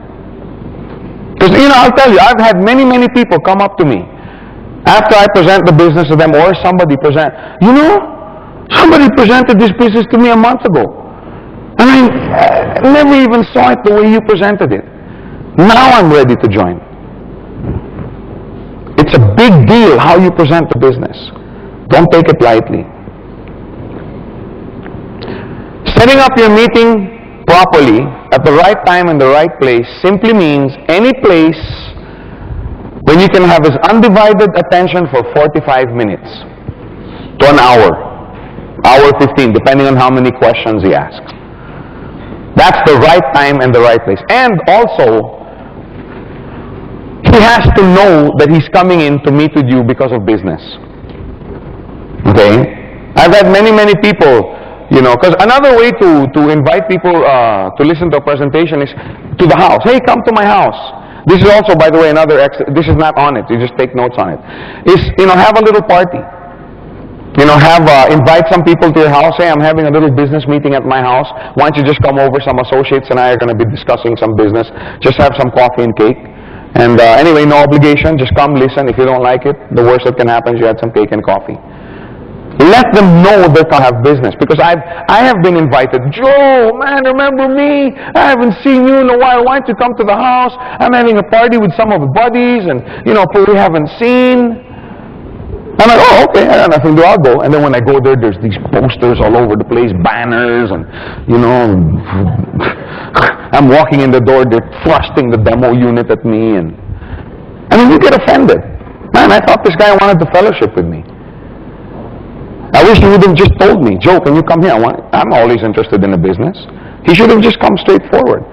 Because, I'll tell you, I've had many, many people come up to me after I present the business to them, or somebody somebody presented this business to me a month ago. And I never even saw it the way you presented it. Now I'm ready to join. It's a big deal how you present the business. Don't take it lightly. Setting up your meeting properly at the right time and the right place simply means any place when you can have his undivided attention for 45 minutes to an hour 15, depending on how many questions he asks. That's the right time and the right place. And also, he has to know that he's coming in to meet with you because of business. Okay? I've had many, many people, You know, because another way to invite people to listen to a presentation is to the house. Hey, come to my house. This is also, by the way, this is not on it. You just take notes on it. Is, you know, have a little party. You know, invite some people to your house. Hey, I'm having a little business meeting at my house. Why don't you just come over? Some associates and I are going to be discussing some business. Just have some coffee and cake. And anyway, no obligation. Just come listen. If you don't like it, the worst that can happen is you had some cake and coffee. Let them know that I have business. Because I have been invited. Joe, man, remember me? I haven't seen you in a while. Why don't you come to the house? I'm having a party with some of the buddies, and, you know, people we haven't seen. I'm like, oh, okay, I got nothing to do, I'll go. And then when I go there, there's these posters all over the place, banners, and, you know, I'm walking in the door, they're thrusting the demo unit at me, and, I mean, you get offended. Man, I thought this guy wanted to fellowship with me. I wish he would have just told me, Joe, can you come here? I'm always interested in the business. He should have just come straight forward.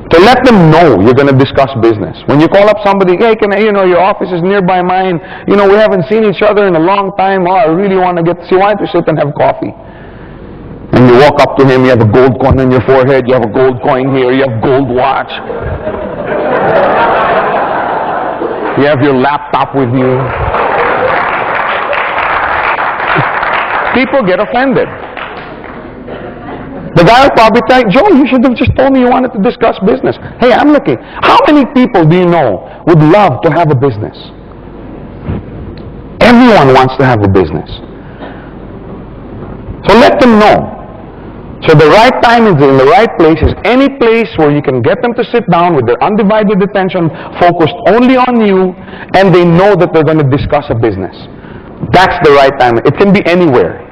To let them know you're going to discuss business. When you call up somebody, hey, you know, your office is nearby mine. You know, we haven't seen each other in a long time. Oh, I really want to get to see. Why don't you sit and have coffee? And you walk up to him, you have a gold coin on your forehead, you have a gold coin here, you have gold watch. You have your laptop with you. People get offended. The guy will probably tell you, Joe, you should have just told me you wanted to discuss business. Hey, I'm looking. How many people do you know would love to have a business? Everyone wants to have a business. So let them know. So the right time is in the right place is any place where you can get them to sit down with their undivided attention focused only on you, and they know that they're going to discuss a business. That's the right time. It can be anywhere.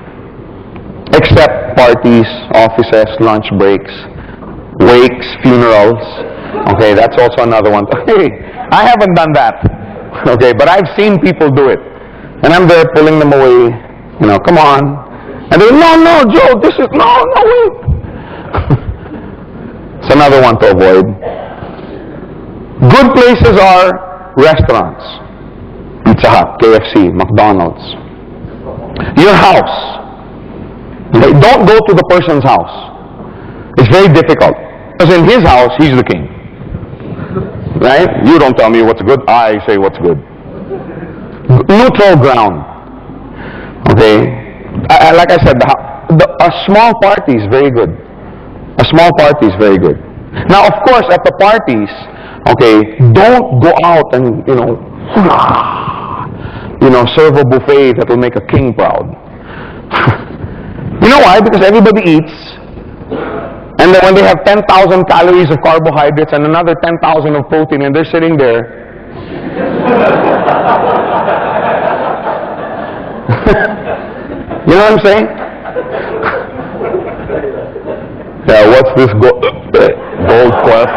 Except parties, offices, lunch breaks, wakes, funerals. Okay, that's also another one. Hey, I haven't done that. Okay, but I've seen people do it. And I'm there pulling them away. You know, come on. And they're, no, Joe, this is, no, wait. It's another one to avoid. Good places are restaurants. Pizza Hut, KFC, McDonald's. Your house. Okay, don't go to the person's house. It's very difficult. Because in his house, he's the king. Right? You don't tell me what's good, I say what's good. Neutral ground. Okay? Like I said, a small party is very good. A small party is very good. Now, of course, at the parties, okay, don't go out and, serve a buffet that will make a king proud. You know why? Because everybody eats, and then when they have 10,000 calories of carbohydrates and another 10,000 of protein, and they're sitting there, you know what I'm saying? Yeah, what's this gold quest?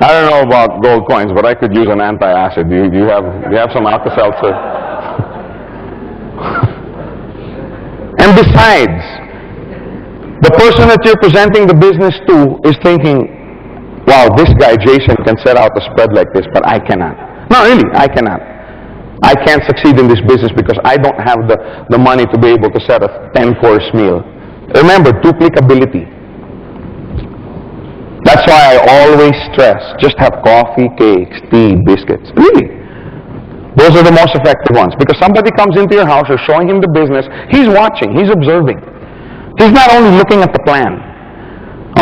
I don't know about gold coins, but I could use an anti-acid. Do you have some Alka-Seltzer? And besides, the person that you're presenting the business to is thinking, wow, this guy Jason can set out a spread like this, but I cannot. No, really, I cannot. I can't succeed in this business because I don't have the money to be able to set a 10-course meal. Remember, duplicability. That's why I always stress, just have coffee, cakes, tea, biscuits. Really. Those are the most effective ones. Because somebody comes into your house, you're showing him the business, he's watching, he's observing. He's not only looking at the plan.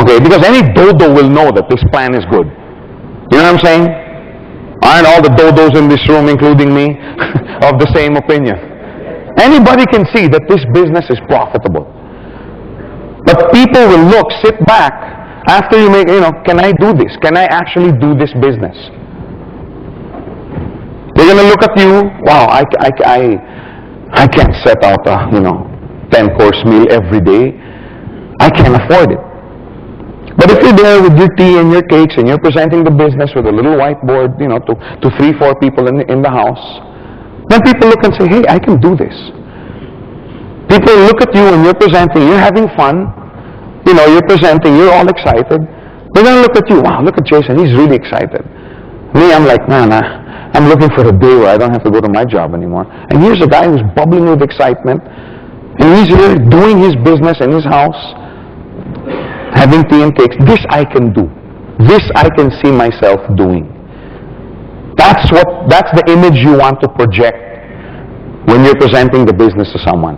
Okay, because any dodo will know that this plan is good. You know what I'm saying? Aren't all the dodos in this room, including me, of the same opinion? Anybody can see that this business is profitable. But people will look, sit back, after you make, can I do this? Can I actually do this business? They're going to look at you, wow, I can't set out a, 10-course meal every day. I can't afford it. But if you're there with your tea and your cakes and you're presenting the business with a little whiteboard, to 3-4 people in the house, then people look and say, hey, I can do this. People look at you and you're presenting, you're having fun. You're presenting, you're all excited. They're going to look at you, wow, look at Jason, he's really excited. Me, I'm like, man, I'm looking for a day where I don't have to go to my job anymore. And here's a guy who's bubbling with excitement, and he's here doing his business in his house, having tea and cakes. This I can do. This I can see myself doing. That's the image you want to project when you're presenting the business to someone.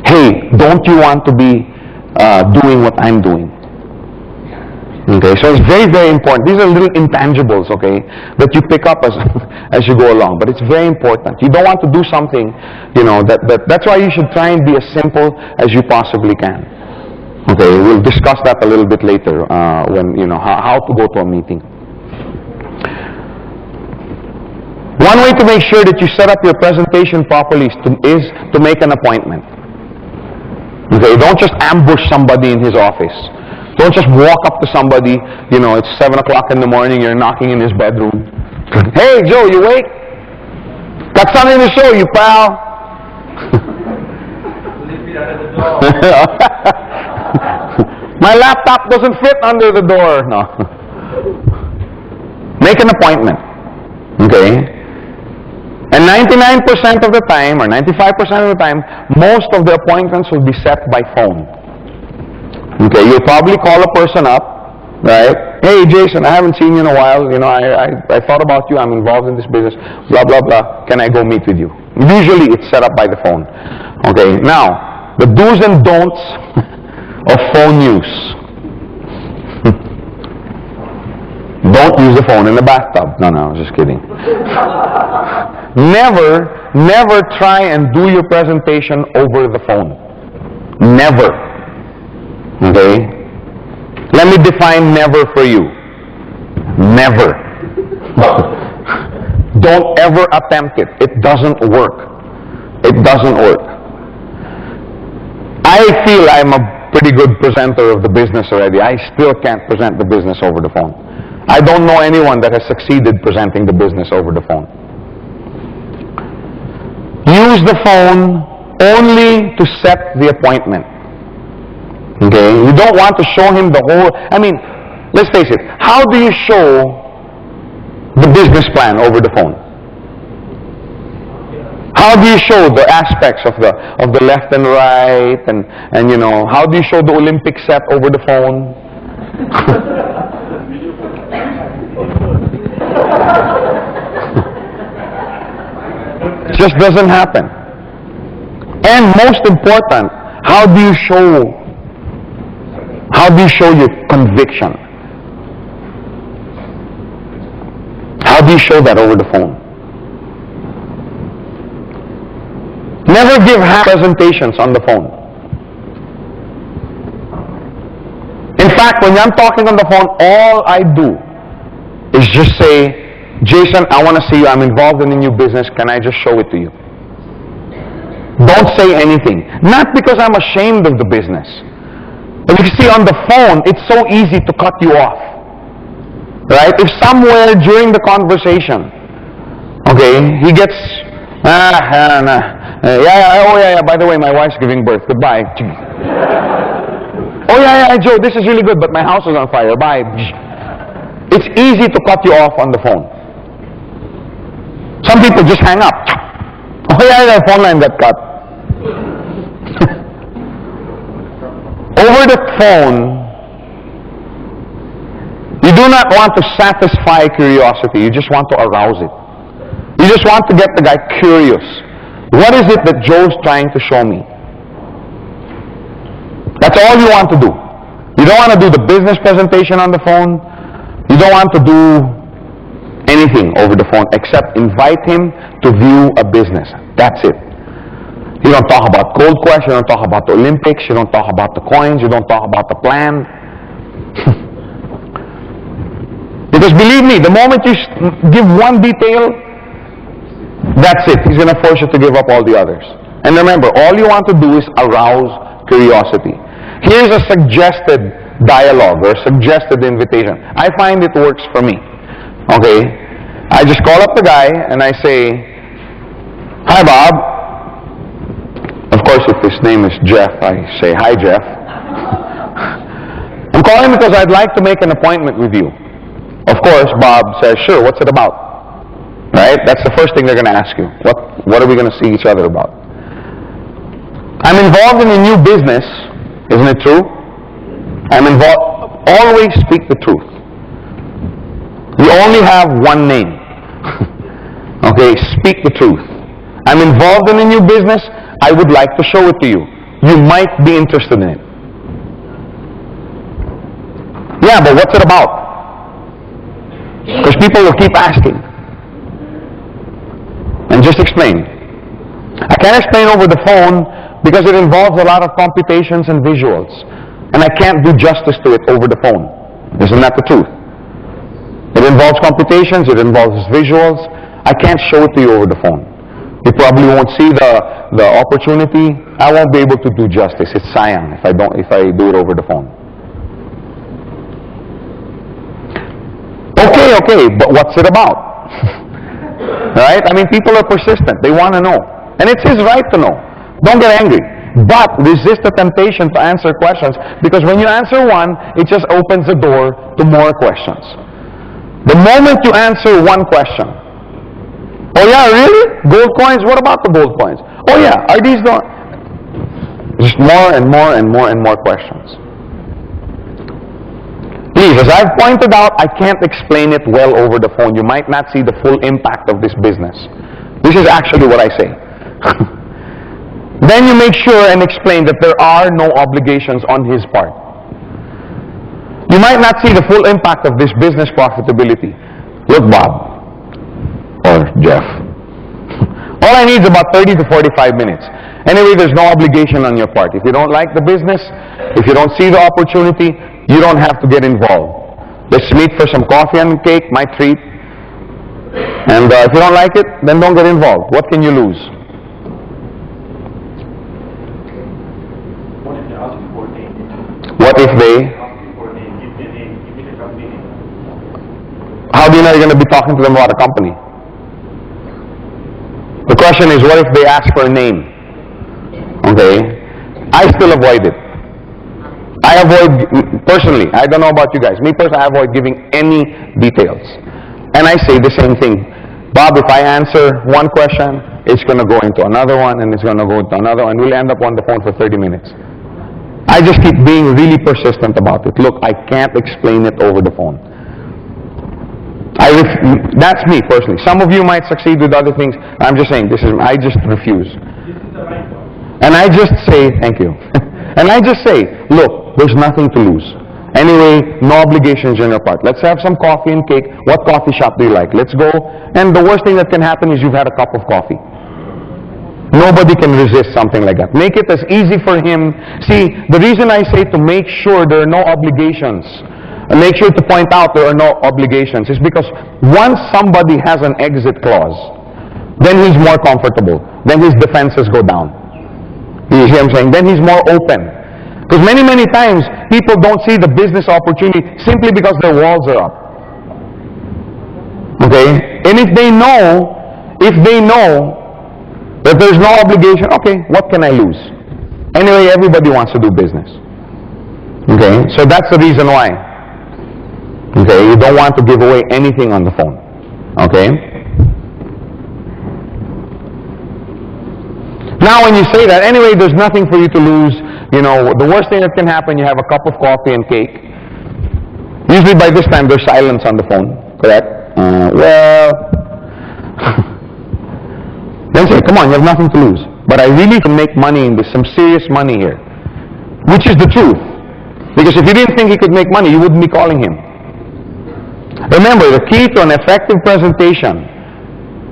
Hey, don't you want to be doing what I'm doing? Okay, so it's very, very important. These are little intangibles, okay, that you pick up as you go along. But it's very important. You don't want to do something, that's why you should try and be as simple as you possibly can. Okay, we'll discuss that a little bit later when, how to go to a meeting. One way to make sure that you set up your presentation properly is to make an appointment. Okay, don't just ambush somebody in his office. Don't just walk up to somebody, it's 7 o'clock in the morning, you're knocking in his bedroom. Hey, Joe, you awake? Got something to show you, pal. My laptop doesn't fit under the door. No. Make an appointment. Okay? And 99% of the time, or 95% of the time, most of the appointments will be set by phone. Okay, you'll probably call a person up, right? Hey, Jason, I haven't seen you in a while. I thought about you. I'm involved in this business. Blah, blah, blah. Can I go meet with you? Usually, it's set up by the phone. Okay, now, the do's and don'ts of phone use. Don't use the phone in the bathtub. No, just kidding. Never try and do your presentation over the phone. Never. Okay? Let me define never for you. Never. Don't ever attempt it. It doesn't work. It doesn't work. I feel I'm a pretty good presenter of the business already. I still can't present the business over the phone. I don't know anyone that has succeeded presenting the business over the phone. Use the phone only to set the appointment. Okay? You don't want to show him the whole... let's face it. How do you show the business plan over the phone? How do you show the aspects of the left and right, and how do you show the Olympic set over the phone? It just doesn't happen. And most important, how do you show your conviction? How do you show that over the phone? Never give half presentations on the phone. In fact, when I'm talking on the phone, all I do is just say, Jason, I want to see you. I'm involved in a new business. Can I just show it to you? Don't say anything. Not because I'm ashamed of the business. But you see, on the phone, it's so easy to cut you off. Right? If somewhere during the conversation, okay, he gets, by the way, my wife's giving birth. Goodbye. Oh, yeah, Joe, this is really good, but my house is on fire. Bye. It's easy to cut you off on the phone. Some people just hang up. Oh, yeah, the phone line got cut. Over the phone, you do not want to satisfy curiosity. You just want to arouse it. You just want to get the guy curious. What is it that Joe's trying to show me? That's all you want to do. You don't want to do the business presentation on the phone. You don't want to do anything over the phone except invite him to view a business. That's it. You don't talk about Cold Quest, you don't talk about the Olympics, you don't talk about the coins, you don't talk about the plan. Because believe me, the moment you give one detail, that's it. He's going to force you to give up all the others. And remember, all you want to do is arouse curiosity. Here's a suggested dialogue or suggested invitation. I find it works for me. Okay? I just call up the guy and I say, hi Bob. Of course, if his name is Jeff, I say, hi Jeff. I'm calling because I'd like to make an appointment with you. Of course, Bob says, sure, what's it about? Right? That's the first thing they're going to ask you. What are we going to see each other about? I'm involved in a new business. Isn't it true? I'm involved. Always speak the truth. You only have one name. Okay, speak the truth. I'm involved in a new business. I would like to show it to you. You might be interested in it. Yeah, but what's it about? Because people will keep asking. And just explain. I can't explain over the phone because it involves a lot of computations and visuals. And I can't do justice to it over the phone. Isn't that the truth? It involves computations, it involves visuals. I can't show it to you over the phone. You probably won't see the opportunity. I won't be able to do justice. It's sayang if I do it over the phone. Okay, but what's it about? Right? I mean, people are persistent. They want to know. And it's his right to know. Don't get angry. But resist the temptation to answer questions, because when you answer one, it just opens the door to more questions. The moment you answer one question, oh yeah, really? Gold coins? What about the gold coins? Oh yeah, are these the... Just more and more and more and more questions. Please, as I've pointed out, I can't explain it well over the phone. You might not see the full impact of this business. This is actually what I say. Then you make sure and explain that there are no obligations on his part. You might not see the full impact of this business profitability. Look, Bob, or Jeff, all I need is about 30 to 45 minutes. Anyway, there's no obligation on your part. If you don't like the business, if you don't see the opportunity, you don't have to get involved. Let's meet for some coffee and cake, my treat. And if you don't like it, then don't get involved. What can you lose? What if they? How do you know you're going to be talking to them about a company? The question is, what if they ask for a name? Okay. I still avoid it. I avoid, personally, I don't know about you guys. Me personally, I avoid giving any details. And I say the same thing. Bob, if I answer one question, it's going to go into another one, and it's going to go into another one, and we'll end up on the phone for 30 minutes. I just keep being really persistent about it. Look, I can't explain it over the phone. That's me personally. Some of you might succeed with other things. I'm just saying, I just refuse. And I just say, thank you. And I just say, look, there's nothing to lose. Anyway, no obligations on your part. Let's have some coffee and cake. What coffee shop do you like? Let's go. And the worst thing that can happen is you've had a cup of coffee. Nobody can resist something like that. Make it as easy for him. See, the reason I say to make sure there are no obligations, and make sure to point out there are no obligations, is because once somebody has an exit clause, then he's more comfortable. Then his defenses go down. You see what I'm saying? Then he's more open. Because many times, people don't see the business opportunity simply because their walls are up. Okay? And if they know that there's no obligation, okay, what can I lose? Anyway, everybody wants to do business. Okay? So that's the reason why. Okay? You don't want to give away anything on the phone. Okay? Now when you say that, anyway, there's nothing for you to lose. You know, the worst thing that can happen, you have a cup of coffee and cake. Usually by this time, there's silence on the phone. Correct? Well... Then say, come on, you have nothing to lose. But I really can make money in this, some serious money here. Which is the truth. Because if you didn't think he could make money, you wouldn't be calling him. Remember, the key to an effective presentation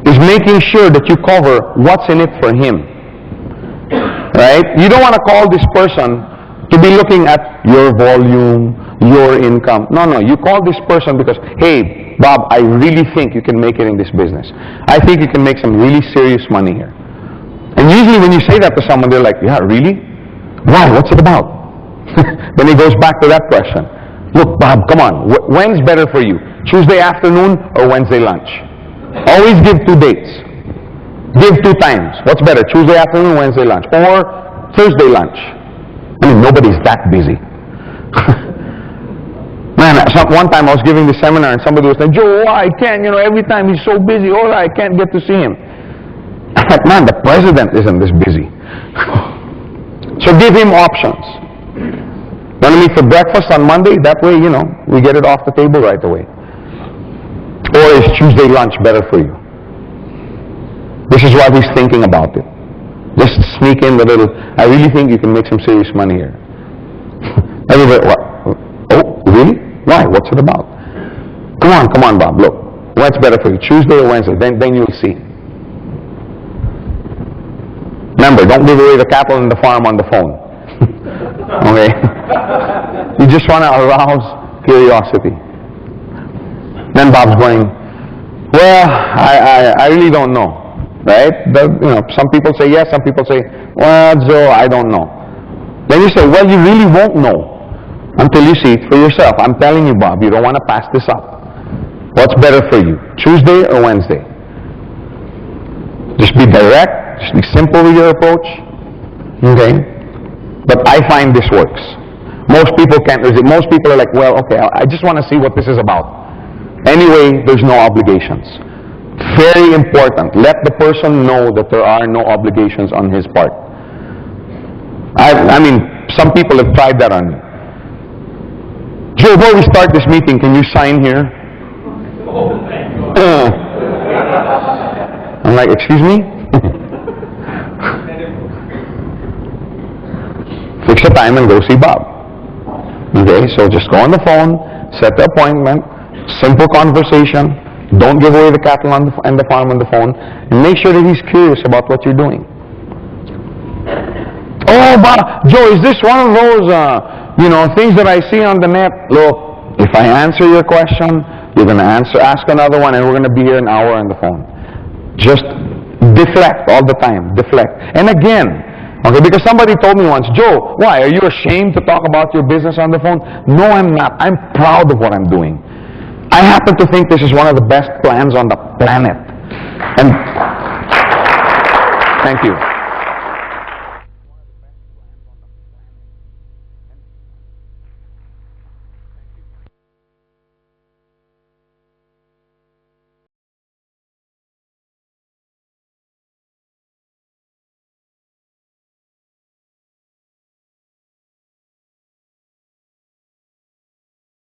is making sure that you cover what's in it for him. Right? You don't want to call this person to be looking at your volume, your income. No, you call this person because, hey, Bob, I really think you can make it in this business. I think you can make some really serious money here. And usually when you say that to someone, they're like, yeah, really? Why? What's it about? Then he goes back to that question. Look, Bob, come on. When's better for you? Tuesday afternoon or Wednesday lunch? Always give 2 dates. Give 2 times. What's better? Tuesday afternoon, Wednesday lunch. Or Thursday lunch. I mean, nobody's that busy. Man, One time I was giving the seminar and somebody was saying, Joe, I can't, every time he's so busy, I can't get to see him. I'm like, man, the president isn't this busy. So give him options. Want to meet for breakfast on Monday? That way, we get it off the table right away. Or is Tuesday lunch better for you? This is what he's thinking about it. Just sneak in the little, I really think you can make some serious money here. Everybody, what? Oh, really? Why? What's it about? Come on, Bob, look. What's better for you, Tuesday or Wednesday? Then you'll see. Remember, don't give away the cattle and the farm on the phone. Okay? You just want to arouse curiosity. Then Bob's going, well, I really don't know. Right? Some people say yes, some people say, well, Joe, I don't know. Then you say, well, you really won't know until you see it for yourself. I'm telling you, Bob, you don't want to pass this up. What's better for you, Tuesday or Wednesday? Just be direct, just be simple with your approach. Okay? But I find this works. Most people can't resist. Most people are like, well, okay, I just want to see what this is about. Anyway, there's no obligations. Very important. Let the person know that there are no obligations on his part. I mean, some people have tried that on me. Joe, before we start this meeting, can you sign here? I'm like, excuse me? Fix a time and go see Bob. Okay, so just go on the phone, set the appointment, simple conversation, don't give away the cattle and the farm on the phone, and make sure that he's curious about what you're doing. Oh, Bob, Joe, is this one of those, things that I see on the net? Look, if I answer your question, you're going to ask another one, and we're going to be here an hour on the phone. Just deflect all the time, deflect. And again, okay, because somebody told me once, Joe, why, are you ashamed to talk about your business on the phone? No, I'm not. I'm proud of what I'm doing. I happen to think this is one of the best plans on the planet. And thank you.